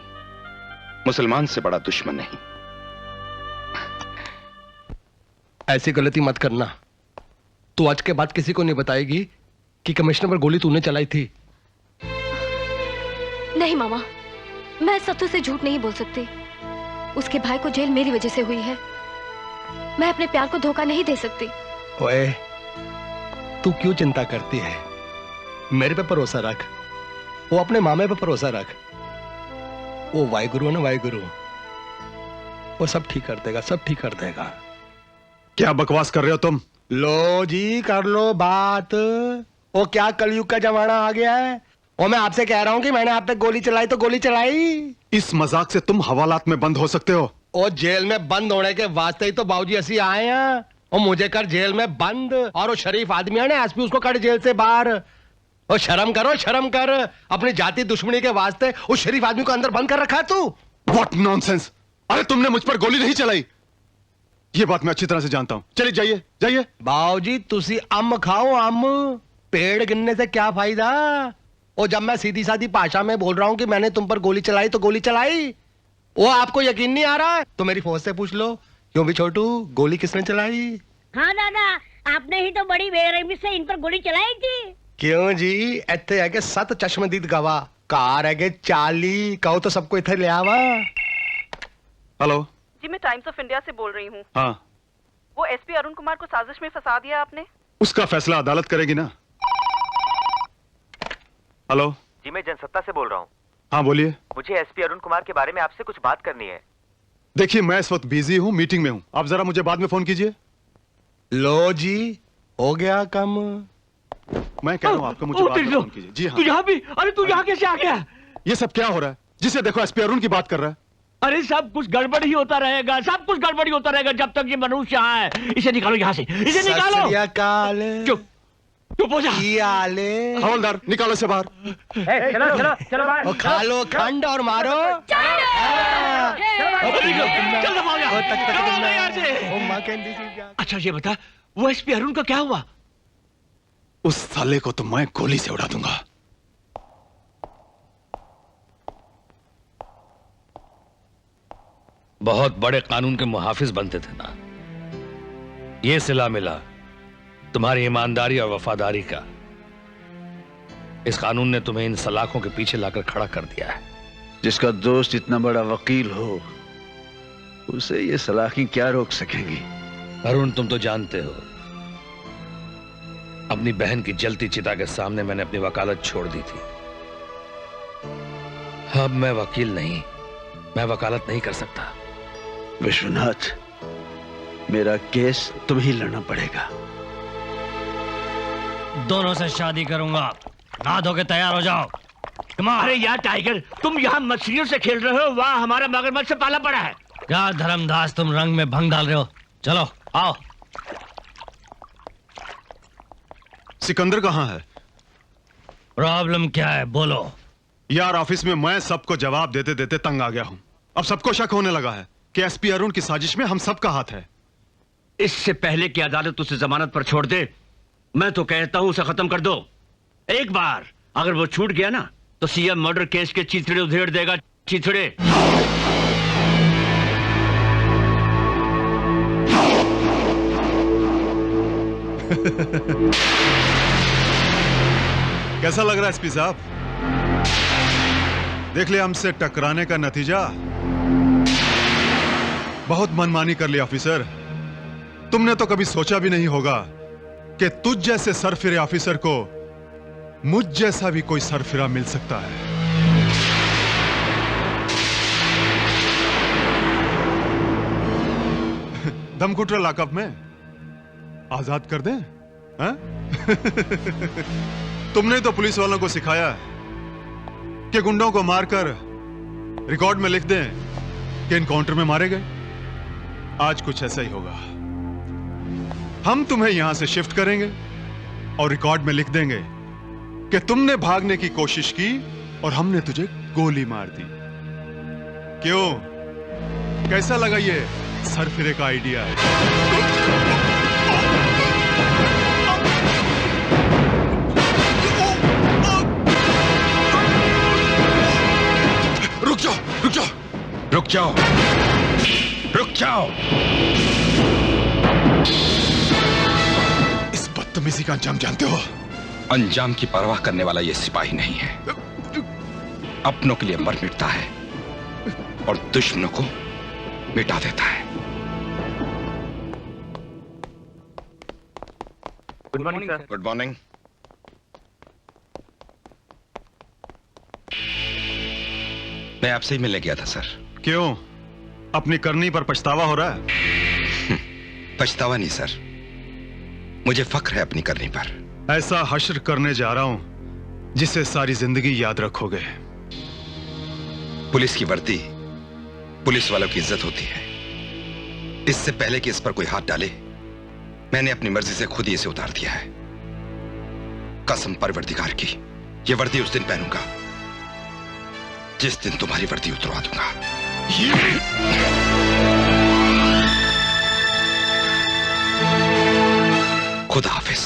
मुसलमान से बड़ा दुश्मन नहीं। ऐसी गलती मत करना। तू आज के बाद किसी को नहीं बताएगी कि कमिश्नर पर गोली तूने चलाई थी। नहीं मामा, मैं सत्य से झूठ नहीं बोल सकती। उसके भाई को जेल मेरी वजह से हुई है। मैं अपने प्यार को धोखा नहीं दे सकती। ओए, तू क्यों चिंता करती है? मेरे पे भरोसा रख, वो अपने मामे पे भरोसा रख। वो वाहिगुरु है ना, वाहिगुरु, वो सब ठीक कर देगा, सब ठीक कर देगा। क्या बकवास कर रहे हो तुम? लो जी, कर लो बात। वो क्या कलयुग का जमाना आ गया है। और मैं आपसे कह रहा हूं कि मैंने आप पे गोली चलाई तो गोली चलाई। इस मजाक से तुम हवालात में बंद हो सकते हो। और जेल में बंद होने के वास्ते ही तो बाबूजी ऐसी आए हैं। और मुझे कर जेल में बंद, और वो शरीफ आदमी है ना एसपी, उसको कर जेल से बाहर। और शर्म करो, शर्म कर। अपनी जाति दुश्मनी के वास्ते उस शरीफ आदमी को अंदर बंद कर रखा है तू। What nonsense! अरे तुमने मुझ पर गोली नहीं चलाई, ये बात मैं अच्छी तरह से जानता हूं। चलिए जाइए जाइए। बाबूजी तुसी अम खाओ, अम। पेड़ गिनने से क्या फायदा। और जब मैं सीधी सादी भाषा में बोल रहा हूं कि मैंने तुम पर गोली चलाई तो गोली चलाई, वो आपको यकीन नहीं आ रहा है तो मेरी फौज से पूछ लो। क्यों भी छोटू, गोली किसने चलाई? हाँ दादा, आपने ही तो बड़ी बेरहमी से इन पर गोली चलाई थी। क्यों जी, इत्थे है के 7 चश्मदीद गवाह, कार है के 40, कहो तो सबको इत्थे ले आवा। हेलो जी, मैं टाइम्स ऑफ इंडिया से बोल रही हूँ। हाँ, वो एसपी अरुण कुमार को साजिश में फंसा दिया आपने। उसका फैसला अदालत करेगी ना। हेलो जी, मैं जनसत्ता से बोल रहा हूँ। हाँ बोलिए। मुझे एसपी अरुण कुमार के बारे में आपसे कुछ बात करनी है। देखिए मैं इस वक्त बिजी हूँ, मीटिंग में हूँ, आप जरा मुझे बाद में फोन कीजिए। लो जी, हो गया कम। मैं कह रहा हूँ आपको मुझे बाद में फोन कीजिए। जी हाँ। तू यहाँ भी? अरे तू यहाँ कैसे आ गया? ये सब क्या हो रहा है? जिसे देखो एसपी अरुण की बात कर रहा है। अरे सब कुछ गड़बड़ ही होता रहेगा, सब कुछ गड़बड़ ही होता रहेगा जब तक ये मनुष्य यहाँ है। इसे निकालो यहाँ से, इसे निकालो। चुप चुप हो जा। हवलदार निकालो से बाहर। चलो चलो चलो बाहर। खा लो खंड और मारो। अच्छा ये बता, वो एसपी अरुण का क्या हुआ? उस साले को तो मैं गोली से उड़ा दूंगा। बहुत बड़े कानून के मुहाफिज बनते थे ना, ये सिला मिला तुम्हारी ईमानदारी और वफादारी का। इस कानून ने तुम्हें इन सलाखों के पीछे लाकर खड़ा कर दिया है। जिसका दोस्त इतना बड़ा वकील हो, उसे ये सलाखें क्या रोक सकेंगी? अरुण तुम तो जानते हो, अपनी बहन की जलती चिता के सामने मैंने अपनी वकालत छोड़ दी थी। अब मैं वकील नहीं, मैं वकालत नहीं कर सकता। विश्वनाथ, मेरा केस तुम्हें लड़ना पड़ेगा। दोनों से शादी करूंगा, नहा धो के तैयार हो जाओ। अरे यार टाइगर, तुम यहाँ मछलियों से खेल रहे हो, वहाँ हमारा मगरमच्छ से पाला पड़ा है। क्या धर्मदास, तुम रंग में भंग डाल रहे हो। चलो आओ। सिकंदर कहाँ है? प्रॉब्लम क्या है बोलो। यार ऑफिस में मैं सबको जवाब देते देते तंग आ गया हूं। अब सबको शक होने लगा है कि एसपी अरुण की साजिश में हम सबका हाथ है। इससे पहले कि अदालत उसे जमानत पर छोड़ दे, मैं तो कहता हूं उसे खत्म कर दो। एक बार अगर वो छूट गया ना, तो सीएम मर्डर केस के चीथड़े उधेड़ देगा। चीथड़े। कैसा लग रहा है एसपी साहब? देख लिया हमसे टकराने का नतीजा। बहुत मनमानी कर लिया ऑफिसर। तुमने तो कभी सोचा भी नहीं होगा कि तुझ जैसे सरफिरे ऑफिसर को मुझ जैसा भी कोई सरफिरा मिल सकता है। धमकुटरा लॉकअप में आजाद कर दें? तुमने तो पुलिस वालों को सिखाया कि गुंडों को मारकर रिकॉर्ड में लिख दें कि एनकाउंटर में मारे गए। आज कुछ ऐसा ही होगा। हम तुम्हें यहां से शिफ्ट करेंगे और रिकॉर्ड में लिख देंगे कि तुमने भागने की कोशिश की और हमने तुझे गोली मार दी। क्यों, कैसा लगा ये सरफिरे का आइडिया? रुक जाओ, रुक जाओ, रुक जाओ, रुक जाओ। इस बदतमीजी का अंजाम जानते हो? अंजाम की परवाह करने वाला ये सिपाही नहीं है। अपनों के लिए मर मिटता है और दुश्मनों को मिटा देता है। Good morning sir. Good morning. मैं आपसे ही मिलने गया था सर। क्यों, अपनी करनी पर पछतावा हो रहा है? पछतावा नहीं सर, मुझे फख्र है अपनी करनी पर। ऐसा हश्र करने जा रहा हूं जिसे सारी जिंदगी याद रखोगे। पुलिस की वर्दी पुलिस वालों की इज्जत होती है। इससे पहले कि इस पर कोई हाथ डाले, मैंने अपनी मर्जी से खुद ही इसे उतार दिया है। कसम परवरदिगार की, ये वर्दी उस दिन पहनूंगा जिस दिन तुम्हारी वर्दी उतरवा दूंगा। खुदा हाफिज।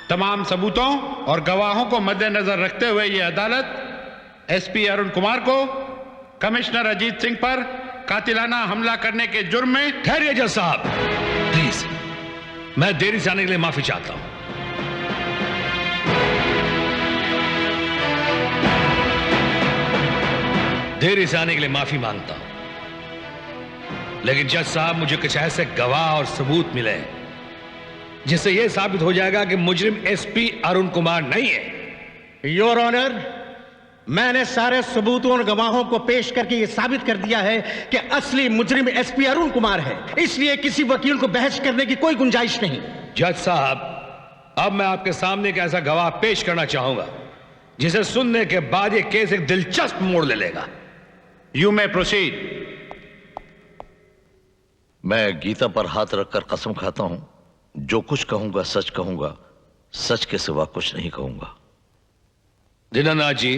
तमाम सबूतों और गवाहों को मद्देनजर रखते हुए यह अदालत एसपी अरुण कुमार को कमिश्नर अजीत सिंह पर कातिलाना हमला करने के जुर्म में। ठहरिए जज साहब, प्लीज। मैं देरी से आने के लिए माफी चाहता हूं। देरी से आने के लिए माफी मांगता हूं, लेकिन जज साहब मुझे कुछ ऐसे गवाह और सबूत मिले जिससे यह साबित हो जाएगा कि मुजरिम एसपी अरुण कुमार नहीं है। योर ऑनर, मैंने सारे सबूतों और गवाहों को पेश करके यह साबित कर दिया है कि असली मुजरिम एसपी अरुण कुमार है। इसलिए किसी वकील को बहस करने की कोई गुंजाइश नहीं। जज साहब, अब मैं आपके सामने एक ऐसा गवाह पेश करना चाहूंगा जिसे सुनने के बाद यह केस एक दिलचस्प मोड़ ले लेगा। You may proceed. मैं गीता पर हाथ रखकर कसम खाता हूं, जो कुछ कहूंगा सच कहूंगा, सच के सिवा कुछ नहीं कहूंगा। दीनानाथ जी,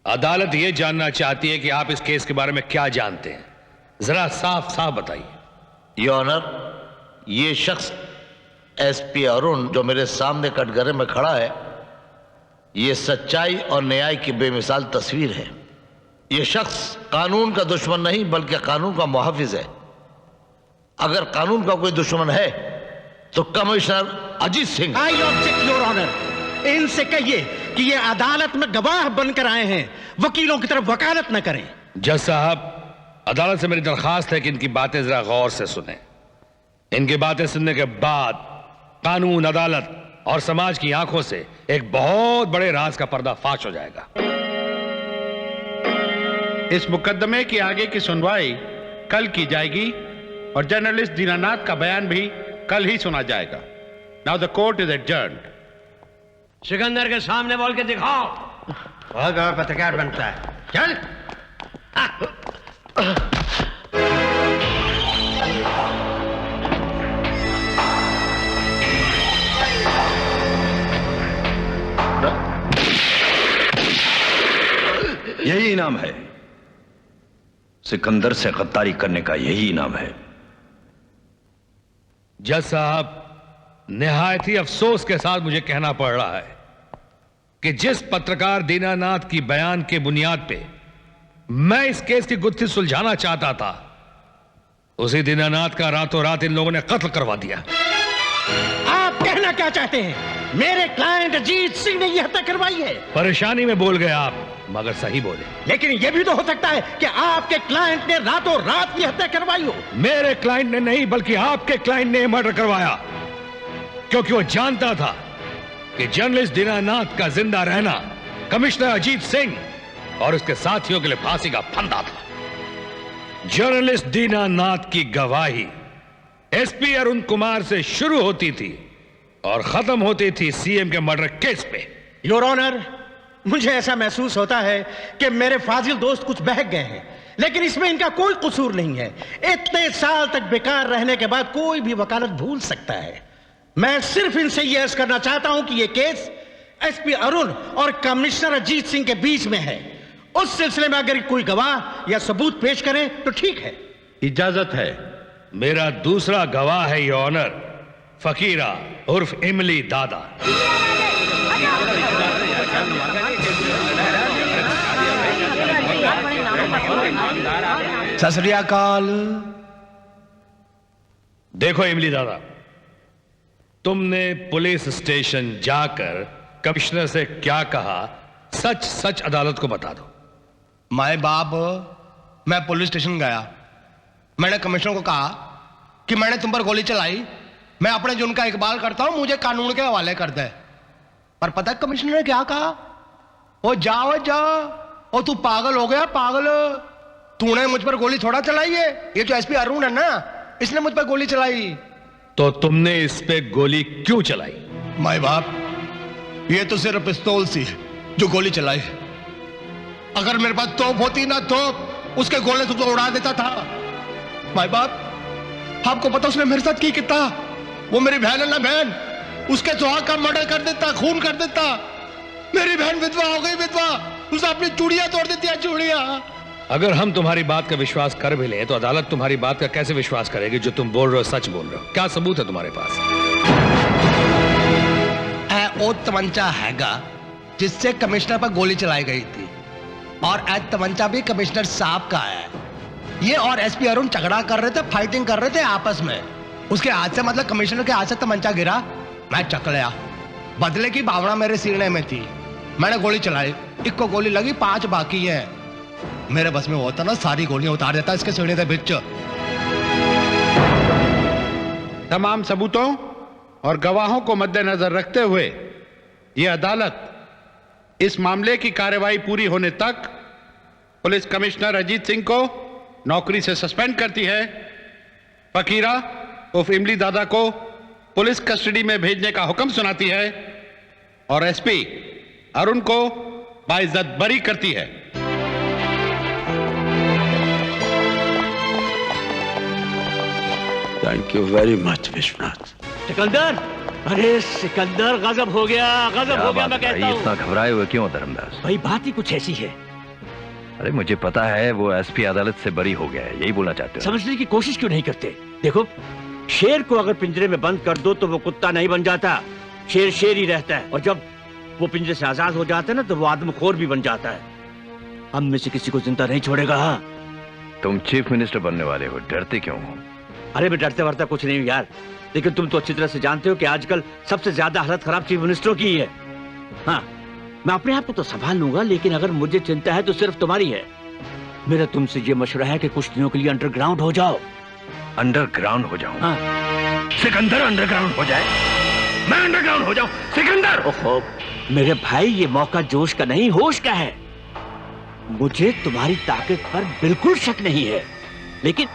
अदालत यह जानना चाहती है कि आप इस केस के बारे में क्या जानते हैं। जरा साफ साफ बताइए। योर ऑनर, ये शख्स एसपी अरुण जो मेरे सामने कटघरे में खड़ा है, ये सच्चाई और न्याय की बेमिसाल तस्वीर है। ये शख्स कानून का दुश्मन नहीं बल्कि कानून का मुहाफिज है। अगर कानून का कोई दुश्मन है तो commissioner Ajit Singh. I object your honour, इनसे कहिए कि ये अदालत में गवाह बनकर आए हैं, वकीलों की तरफ वकालत न करें। जज साहब, अदालत से मेरी दरखास्त है कि इनकी बातें जरा गौर से सुनें। इनकी बातें सुनने के बाद कानून, अदालत और समाज की आंखों से एक बहुत बड़े राज का पर्दाफाश हो जाएगा। इस मुकदमे की आगे की सुनवाई कल की जाएगी और जर्नलिस्ट दीनानाथ का बयान भी कल ही सुना जाएगा। Now the court is adjourned. Sikandar के सामने बोल के दिखाओ। बहुत बड़ा पत्रकार बनता है, चल। यही इनाम है, सिकंदर से गद्दारी करने का यही इनाम है। जज साहब, निहायत ही अफसोस के साथ मुझे कहना पड़ रहा है कि जिस पत्रकार दीनानाथ की बयान के बुनियाद पे मैं इस केस की गुत्थी सुलझाना चाहता था, उसी दीनानाथ का रातों रात इन लोगों ने कत्ल करवा दिया। आप कहना क्या चाहते हैं? मेरे क्लाइंट अजीत सिंह ने यह हत्या करवाई है। परेशानी में बोल गए आप, मगर सही बोले। लेकिन यह भी तो हो सकता है कि आपके क्लाइंट ने रातों रात यह हत्या करवाई हो। मेरे क्लाइंट ने नहीं, बल्कि आपके क्लाइंट ने मर्डर करवाया, क्योंकि वो जानता था कि जर्नलिस्ट दीनानाथ का जिंदा रहना कमिश्नर अजीत सिंह और उसके साथियों के लिए फांसी का फंदा था। जर्नलिस्ट दीनानाथ की गवाही एसपी अरुण कुमार से शुरू होती थी और खत्म होती थी सीएम के मर्डर केस पे। योर ऑनर, मुझे ऐसा महसूस होता है कि मेरे फाजिल दोस्त कुछ बहक गए हैं, लेकिन इसमें इनका कोई कसूर नहीं है। इतने साल तक बेकार रहने के बाद कोई भी वकालत भूल सकता है। मैं सिर्फ इनसे यह अर्ज करना चाहता हूं कि यह केस एसपी अरुण और कमिश्नर अजीत सिंह के बीच में है। उस सिलसिले में अगर कोई गवाह या सबूत पेश करें तो ठीक है। इजाजत है। मेरा दूसरा गवाह है योर ऑनर, फकीरा उर्फ इमली दादा। सत श्री अकाल। देखो इमली दादा, तुमने पुलिस स्टेशन जाकर कमिश्नर से क्या कहा, सच सच अदालत को बता दो। माए बाप, मैं पुलिस स्टेशन गया, मैंने कमिश्नर को कहा कि मैंने तुम पर गोली चलाई, मैं अपने जुर्म का इकबाल करता हूं, मुझे कानून के हवाले कर दे। पर पता है कमिश्नर ने क्या कहा? ओ जाओ जाओ, ओ तू पागल हो गया पागल, तूने मुझ पर गोली थोड़ा चलाई है, ये जो एसपी अरुण है ना, इसने मुझ पर गोली चलाई। तो तुमने इस पे गोली क्यों चलाई? माए बाप, ये तो सिर्फ पिस्तौल सी जो गोली चलाई। अगर मेरे पास तोप होती ना तोप, उसके गोले तो उड़ा देता था। माए बाप, आपको पता उसने मेरे साथ की कितना? वो मेरी बहन है ना बहन, उसके सुहाग का मर्डर कर देता, खून कर देता। मेरी बहन विधवा हो गई, विधवा, उसने अपनी चूड़ियां तोड़ देती है, चूड़ियां। अगर हम तुम्हारी बात का विश्वास कर भी लें तो अदालत तुम्हारी बात का कैसे विश्वास करेगी? जो तुम बोल रहे हो सच बोल रहे हो? क्या सबूत है तुम्हारे पास? ओ तमंचा हैगा जिससे कमिश्नर पर गोली चलाई गई थी, और तमंचा भी कमिश्नर साहब का है। ये और एसपी अरुण झगड़ा कर रहे थे, फाइटिंग कर रहे थे आपस में। उसके हाथ से, मतलब कमिश्नर के हाथ से तमंचा गिरा, मैं चक लिया। बदले की भावना मेरे सीने में थी, मैंने गोली चलाई। एक को गोली लगी, 5 बाकी है। मेरे बस में होता ना, सारी गोलियां उतार देता इसके सीने के बीच। तमाम सबूतों और गवाहों को मद्देनजर रखते हुए यह अदालत इस मामले की कार्रवाई पूरी होने तक पुलिस कमिश्नर अजीत सिंह को नौकरी से सस्पेंड करती है। फकीरा उर्फ इमली दादा को पुलिस कस्टडी में भेजने का हुक्म सुनाती है और एसपी अरुण को बाइज्जत बरी करती है। Thank you very much Vishwanath. Sikandar, अरे सिकंदर, गजब हो गया, गजब हो गया, मैं कहता हूँ। इतना घबराए हुए क्यों धर्मदास? भाई बात ही कुछ ऐसी है। अरे मुझे पता है वो एसपी अदालत से बरी हो गया है, यही बोलना चाहते हो? समझने की कोशिश क्यों नहीं करते? देखो, शेर को अगर पिंजरे में बंद कर दो तो वो कुत्ता नहीं बन जाता, शेर शेर ही रहता है। और जब वो पिंजरे से आजाद हो जाता है ना तो वो आदमखोर भी बन जाता है। हम में से किसी को जिंदा नहीं छोड़ेगा। हाँ, तुम चीफ मिनिस्टर बनने वाले हो, डरते क्यों हो? अरे मैं डरते वरता कुछ नहीं हूँ यार, लेकिन तुम तो अच्छी तरह से जानते हो कि आजकल सबसे ज्यादा हालत खराब चीफ मिनिस्टरों की ही है। हाँ, मैं अपने आप को तो संभाल लूंगा, लेकिन अगर मुझे चिंता है तो सिर्फ तुम्हारी है। मेरा तुमसे ये मशवरा है कि कुछ दिनों के लिए अंडरग्राउंड हो जाओ। अंडरग्राउंड हो जाऊं? हाँ। सिकंदर अंडरग्राउंड हो जाए? मैं अंडरग्राउंड हो जाऊं? सिकंदर! ओहो, मेरे भाई, ये मौका जोश का नहीं होश का है। मुझे तुम्हारी ताकत पर बिल्कुल शक नहीं है, लेकिन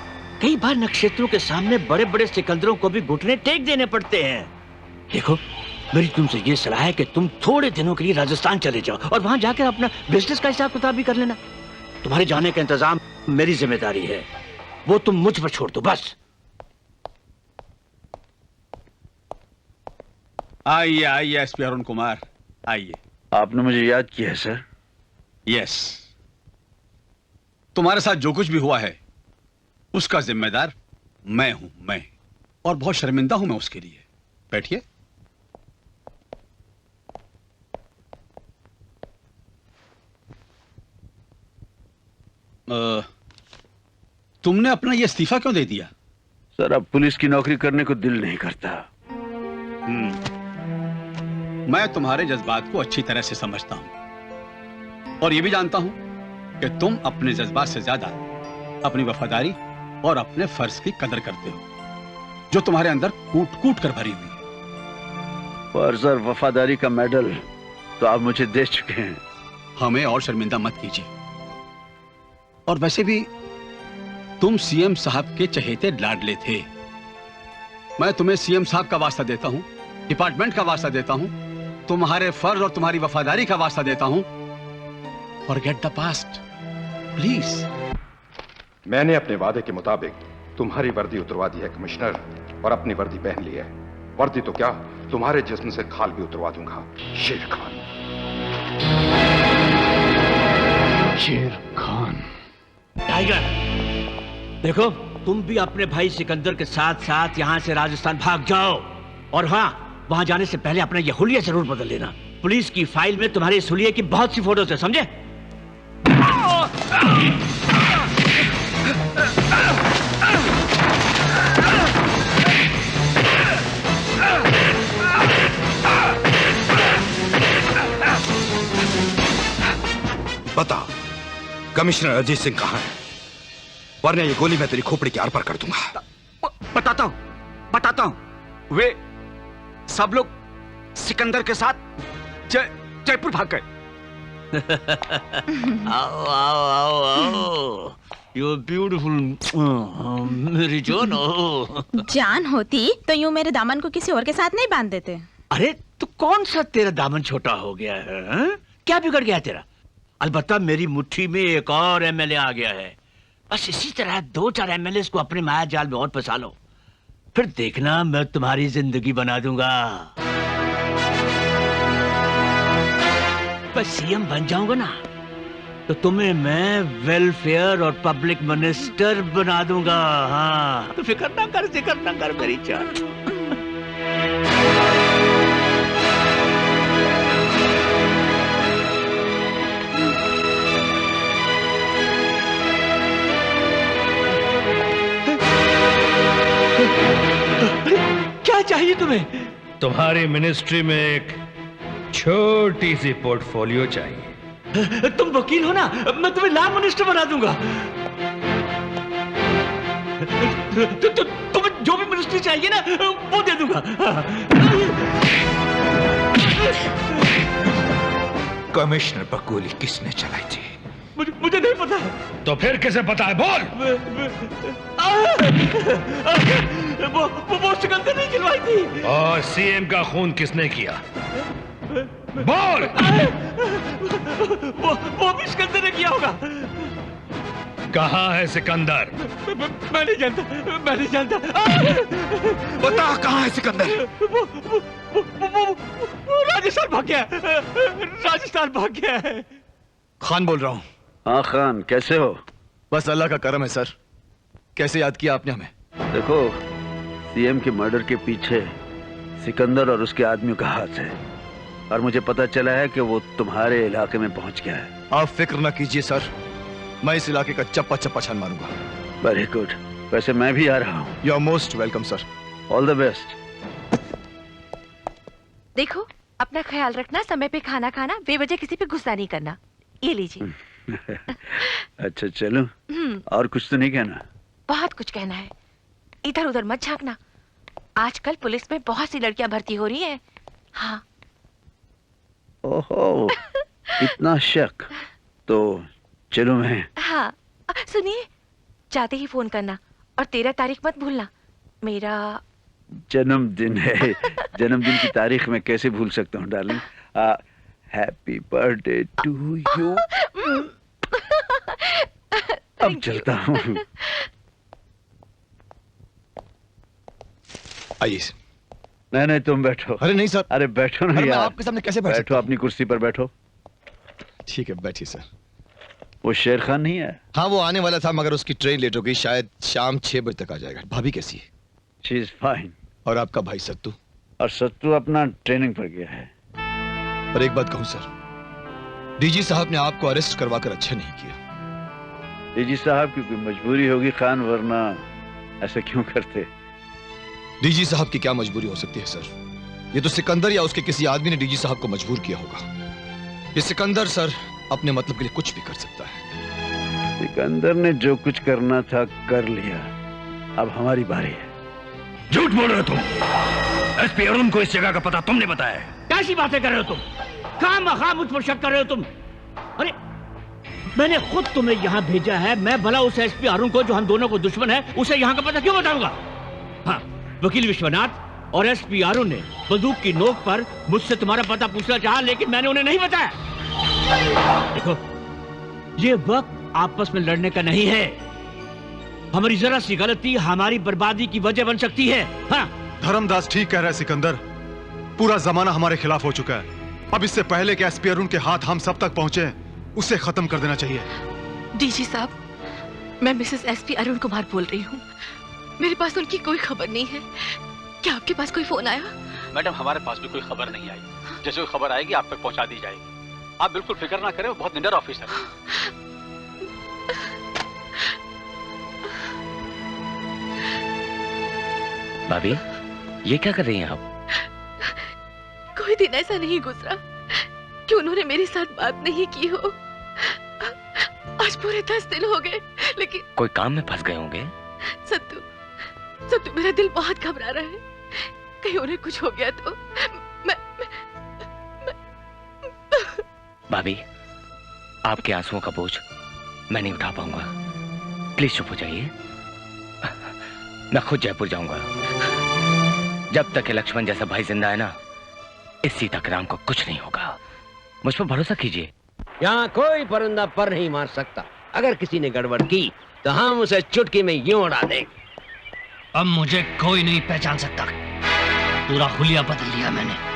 कई बार नक्षत्रों के सामने बड़े बड़े सिकंदरों को भी घुटने टेक देने पड़ते हैं। देखो, मेरी तुमसे ये सलाह है कि तुम थोड़े दिनों के लिए राजस्थान चले जाओ और वहां जाकर अपना बिजनेस का हिसाब किताब भी कर लेना। तुम्हारे जाने का इंतजाम मेरी जिम्मेदारी है, वो तुम मुझ पर छोड़ दो बस। आइए आइए एसपी अरुण कुमार, आइए। आपने मुझे याद किया है सर? यस, तुम्हारे साथ जो कुछ भी हुआ है उसका जिम्मेदार मैं हूं, मैं, और बहुत शर्मिंदा हूं मैं उसके लिए। बैठिए। तुमने अपना ये इस्तीफा क्यों दे दिया? सर, अब पुलिस की नौकरी करने को दिल नहीं करता। मैं तुम्हारे जज्बात को अच्छी तरह से समझता हूं और यह भी जानता हूं कि तुम अपने जज्बात से ज्यादा अपनी वफादारी और अपने फर्ज की कदर करते हो, जो तुम्हारे अंदर कूट कूट कर भरी हुई है। फर्ज और वफादारी का मेडल तो आप मुझे दे चुके हैं। हमें और शर्मिंदा मत कीजिए। और वैसे भी तुम सीएम साहब के चहेते लाडले थे। मैं तुम्हें सीएम साहब का वास्ता देता हूं, डिपार्टमेंट का वास्ता देता हूं, तुम्हारे फर्ज और तुम्हारी वफादारी का वास्ता देता हूं। Forget the past please. मैंने अपने वादे के मुताबिक तुम्हारी वर्दी उतरवा दी है कमिश्नर, और अपनी वर्दी पहन ली है। वर्दी तो क्या, तुम्हारे जिस्म से खाल भी उतरवा दूंगा। शेर खान। शेर खान। टाइगर, देखो, तुम भी अपने भाई सिकंदर के साथ साथ यहां से राजस्थान भाग जाओ, और हाँ, वहां जाने से पहले अपना यह हुलिया जरूर बदल लेना। पुलिस की फाइल में तुम्हारे इस हुलिये की बहुत सी फोटोज है, समझे? बता, कमिश्नर अजीत सिंह कहां है? वरना ये गोली मैं तेरी खोपड़ी के आर पार कर दूंगा। बताता हूं। वे सब लोग सिकंदर के साथ जयपुर भाग गए। आओ आओ आओ आओ, यू ब्यूटीफुल मेरी जान। जान होती तो यूं मेरे दामन को किसी और के साथ नहीं बांध देते। अरे तो कौन सा तेरा दामन छोटा हो गया है? हा? क्या बिगड़ गया तेरा? अलबत्ता मेरी मुट्ठी में एक और एमएलए आ गया है। बस इसी तरह 2-4 एमएलए को अपने माया जाल में और फंसा लो, फिर देखना मैं तुम्हारी जिंदगी बना दूंगा। बस सीएम बन जाऊंगा ना तो तुम्हें मैं वेलफेयर और पब्लिक मिनिस्टर बना दूंगा। हाँ, तो फिक्र ना कर मेरी जान। क्या चाहिए तुम्हें? तुम्हारी मिनिस्ट्री में एक छोटी सी पोर्टफोलियो चाहिए। तुम वकील हो ना, मैं तुम्हें लॉ मिनिस्टर बना दूंगा। तुम्हें जो भी मिनिस्ट्री चाहिए ना वो दे दूंगा। कमिश्नर पर गोली किसने चलाई थी? मुझे नहीं पता। तो फिर किसे पता है? बोल। वो सिकंदर ने चलवाई थी। और सीएम का खून किसने किया? बोल। वो भी सिकंदर ने किया होगा। कहाँ है सिकंदर? मैं नहीं जानता, मैं नहीं जानता। बता कहाँ है सिकंदर? वो राजस्थान भाग गया है, राजस्थान भाग गया है। खान बोल रहा हूँ। हाँ खान, कैसे हो? बस अल्लाह का करम है सर। कैसे याद किया आपने हमें? देखो, सीएम के मर्डर के पीछे सिकंदर और उसके आदमियों का हाथ है, और मुझे पता चला है कि वो तुम्हारे इलाके में पहुंच गया है। आप फिक्र न कीजिए सर, मैं इस इलाके का चप्पा चप्पा छान मारूंगा। Very good. वैसे मैं भी आ रहा हूँ। You are most welcome sir. All the best. देखो, अपना ख्याल रखना, समय पे खाना खाना, बेवजह किसी पे गुस्सा नहीं करना। ये लीजिए। अच्छा चलो, और कुछ तो नहीं कहना? बहुत कुछ कहना है। इधर उधर मत झांकना। आजकल पुलिस में बहुत सी लड़कियां भर्ती हो रही हैं। हाँ। ओहो, इतना शक? तो चलो मैं। हाँ, सुनिए, जाते ही फोन करना, और 13 तारीख मत भूलना। मेरा जन्मदिन है। जन्मदिन की तारीख मैं कैसे भूल सकता हूँ darling? Happy birthday to you. अब चलता हूँ। आइए। नहीं तुम बैठो। अरे नहीं सर। अरे बैठो ना यार। आपके सामने कैसे बैठो? अपनी कुर्सी पर बैठो। ठीक है, बैठिए सर। वो शेर खान नहीं है? हाँ, वो आने वाला था मगर उसकी ट्रेन लेट हो गई। शायद शाम 6 बजे तक आ जाएगा। भाभी कैसी है? She is fine. और आपका भाई सत्तू? और सत्तू अपना ट्रेनिंग पर गया है। पर एक बात कहूं सर, डीजी साहब ने आपको अरेस्ट करवाकर अच्छा नहीं किया। डीजी साहब की कोई मजबूरी होगी खान, वरना ऐसा क्यों करते? डीजी साहब की क्या मजबूरी हो सकती है सर? ये तो सिकंदर या उसके किसी आदमी ने डीजी साहब को मजबूर किया होगा। ये सिकंदर सर अपने मतलब के लिए कुछ भी कर सकता है। सिकंदर ने जो कुछ करना था कर लिया, अब हमारी बारी है। झूठ बोल रहे हो तुम। एसपी अरुण को इस जगह का पता तुमने बताया है। कैसी बातें कर रहे हो तुम? खामखा मुझ पर शक कर रहे हो तुम? अरे मैंने खुद तुम्हें यहाँ भेजा है। मैं भला उस एसपी अरुण को, जो हम दोनों को दुश्मन है, उसे यहाँ का पता क्यों बताऊंगा? हाँ, वकील विश्वनाथ और एसपी अरुण ने बंदूक की नोक पर मुझसे तुम्हारा पता पूछना चाहा, लेकिन मैंने उन्हें नहीं बताया। देखो, ये वक्त आपस में लड़ने का नहीं है। हमारी जरा सी गलती हमारी बर्बादी की वजह बन सकती है। हाँ। धर्मदास ठीक कह रहा है सिकंदर। पूरा जमाना हमारे खिलाफ हो चुका है। अब इससे पहले कि एसपी अरुण के हाथ हम सब तक पहुंचे, उसे खत्म कर देना चाहिए। डीजी साहब, मैं मिसेस एसपी अरुण कुमार बोल रही हूँ। मेरे पास उनकी कोई खबर नहीं है। क्या आपके पास कोई फोन आया? मैडम, हमारे पास भी कोई खबर नहीं आई। जैसे कोई खबर आएगी आप तक पहुंचा दी जाएगी। आप बिल्कुल फिक्र ना करें, वो बहुत निडर ऑफिसर है। भाभी, ये क्या कर रही हैं आप? कोई दिन ऐसा नहीं गुजरा कि उन्होंने मेरे साथ बात नहीं की हो। आज पूरे 10 दिन हो गए, लेकिन कोई काम में फंस गए होंगे। सत्तू, मेरा दिल बहुत घबरा रहा है। कहीं उन्हें कुछ हो गया तो मैं... भाभी, आपके आंसुओं का बोझ मैं नहीं उठा पाऊंगा। प्लीज चुप हो जाइए। मैं खुद जयपुर जाऊंगा। जब तक लक्ष्मण जैसा भाई जिंदा है ना, इस सीताराम को कुछ नहीं होगा। मुझ पर भरोसा कीजिए। यहाँ कोई परिंदा पर नहीं मार सकता। अगर किसी ने गड़बड़ की तो हम उसे चुटकी में यूं उड़ा देंगे। अब मुझे कोई नहीं पहचान सकता। पूरा हुलिया बदल लिया मैंने।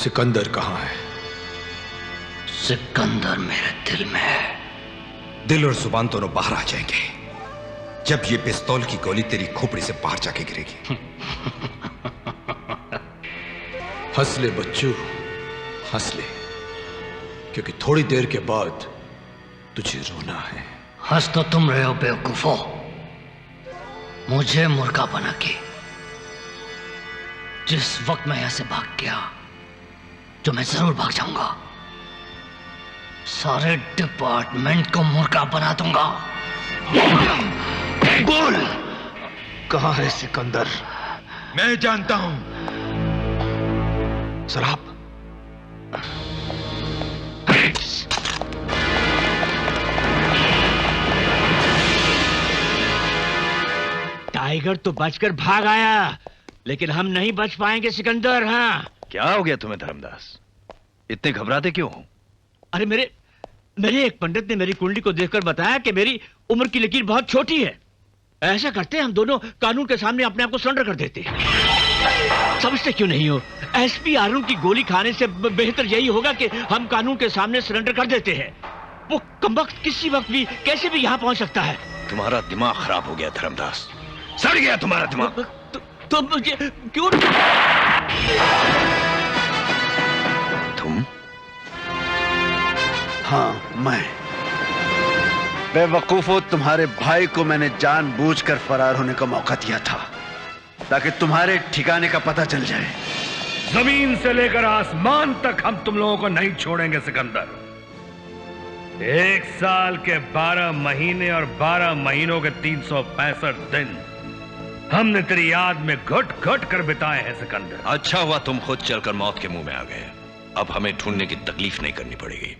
सिकंदर कहां है? सिकंदर मेरे दिल में है। दिल और जुबान दोनों बाहर आ जाएंगे जब ये पिस्तौल की गोली तेरी खोपड़ी से बाहर जाके गिरेगी। हंस ले बच्चू, हंस ले, क्योंकि थोड़ी देर के बाद तुझे रोना है। हंस तो तुम रहे हो बेवकूफो, मुझे मुर्गा बना के। जिस वक्त मैं यहां से भाग गया, जो मैं जरूर भाग जाऊंगा, सारे डिपार्टमेंट को मुर्गा बना दूंगा। बोल, कहां है सिकंदर? मैं जानता हूं। शराब। टाइगर तो बचकर भाग आया, लेकिन हम नहीं बच पाएंगे सिकंदर। हाँ, क्या हो गया तुम्हें धर्मदास? इतने घबराते क्यों हो? अरे मेरे एक पंडित ने मेरी कुंडली को देखकर बताया कि मेरी उम्र की लकीर बहुत छोटी है। ऐसा करते हम दोनों कानून के सामने अपने आप को सरेंडर कर देते। समझते क्यों नहीं हो? एसपी अरुण की गोली खाने से बेहतर यही होगा कि हम कानून के सामने सरेंडर कर देते हैं। वो कमबख्त किसी वक्त भी कैसे भी यहाँ पहुंच सकता है। तुम्हारा दिमाग खराब हो गया धर्मदास, सड़ गया तुम्हारा दिमाग। तो मुझे क्यों? तुम? हाँ, मैं बेवकूफो, तुम्हारे भाई को मैंने जानबूझकर फरार होने का मौका दिया था ताकि तुम्हारे ठिकाने का पता चल जाए। जमीन से लेकर आसमान तक हम तुम लोगों को नहीं छोड़ेंगे सिकंदर। 1 साल के 12 महीने और 12 महीनों के 365 दिन हमने तेरी याद में घुट घुट कर बिताए हैं सिकंदर। अच्छा हुआ तुम खुद चलकर मौत के मुंह में आ गए। अब हमें ढूंढने की तकलीफ नहीं करनी पड़ेगी।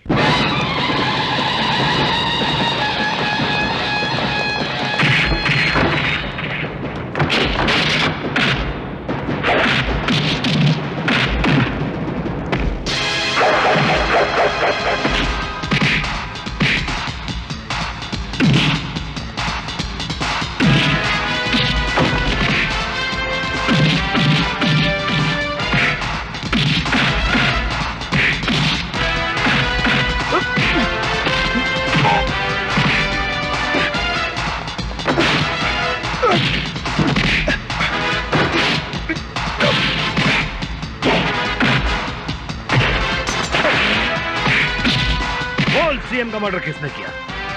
सीएम का मर्डर किसने किया?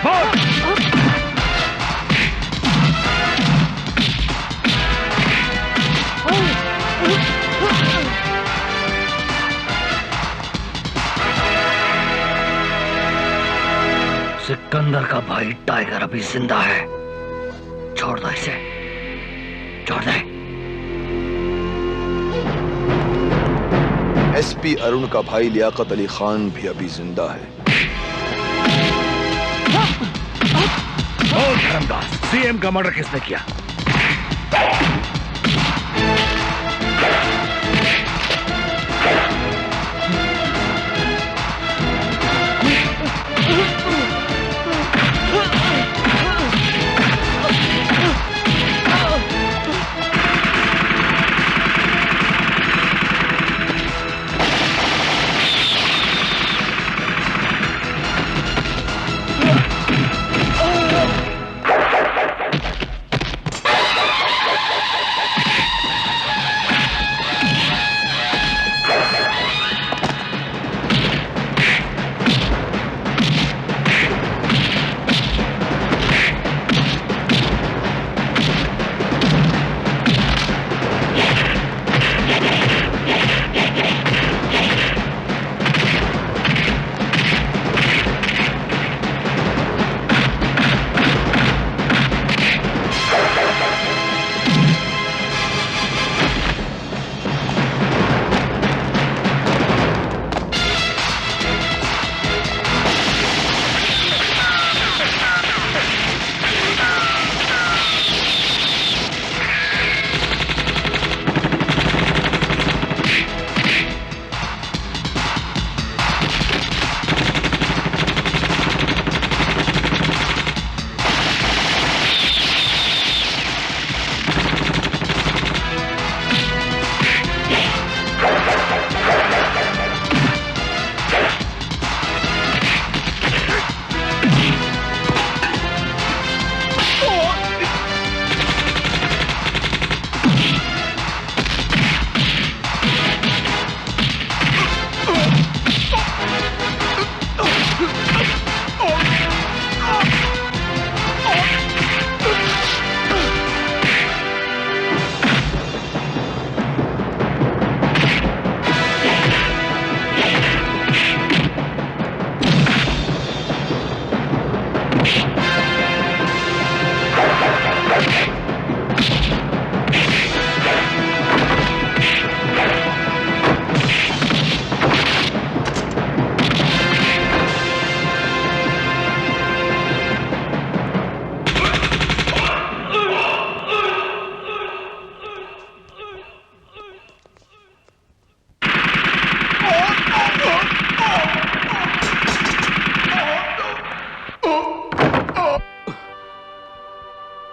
बोल। सिकंदर का भाई टाइगर अभी जिंदा है। छोड़ दो इसे, छोड़ दे। एसपी अरुण का भाई लियाकत अली खान भी अभी जिंदा है। धर्मदास, सीएम का मर्डर किसने किया?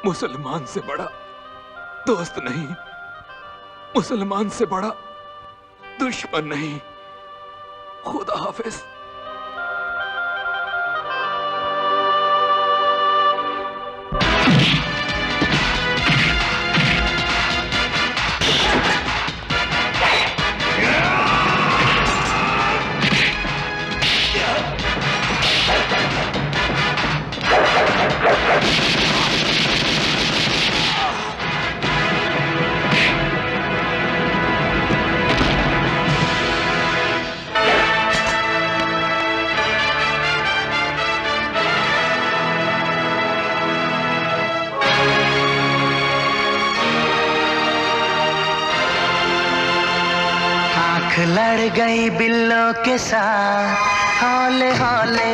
मुसलमान से बड़ा दोस्त नहीं, मुसलमान से बड़ा दुश्मन नहीं। खुदा हाफिज। लड़ गई बिल्लों के साथ हौले हौले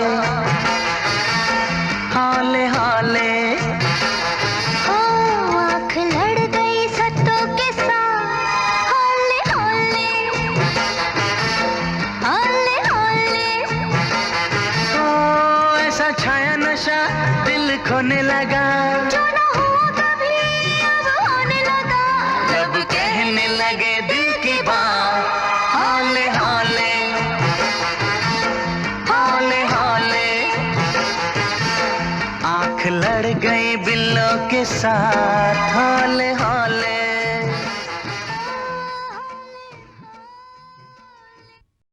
हौले हौले। आँख लड़ गई सत्तों के साथ हौले हौले हौले हौले। ओ ऐसा छाया नशा दिल खोने लगा, जो न हुआ कभी अब होने लगा। जब कहने लगे दिल की बात हौले हौले हौले हौले। आँख लड़ गई बिल्लों के साथ हौले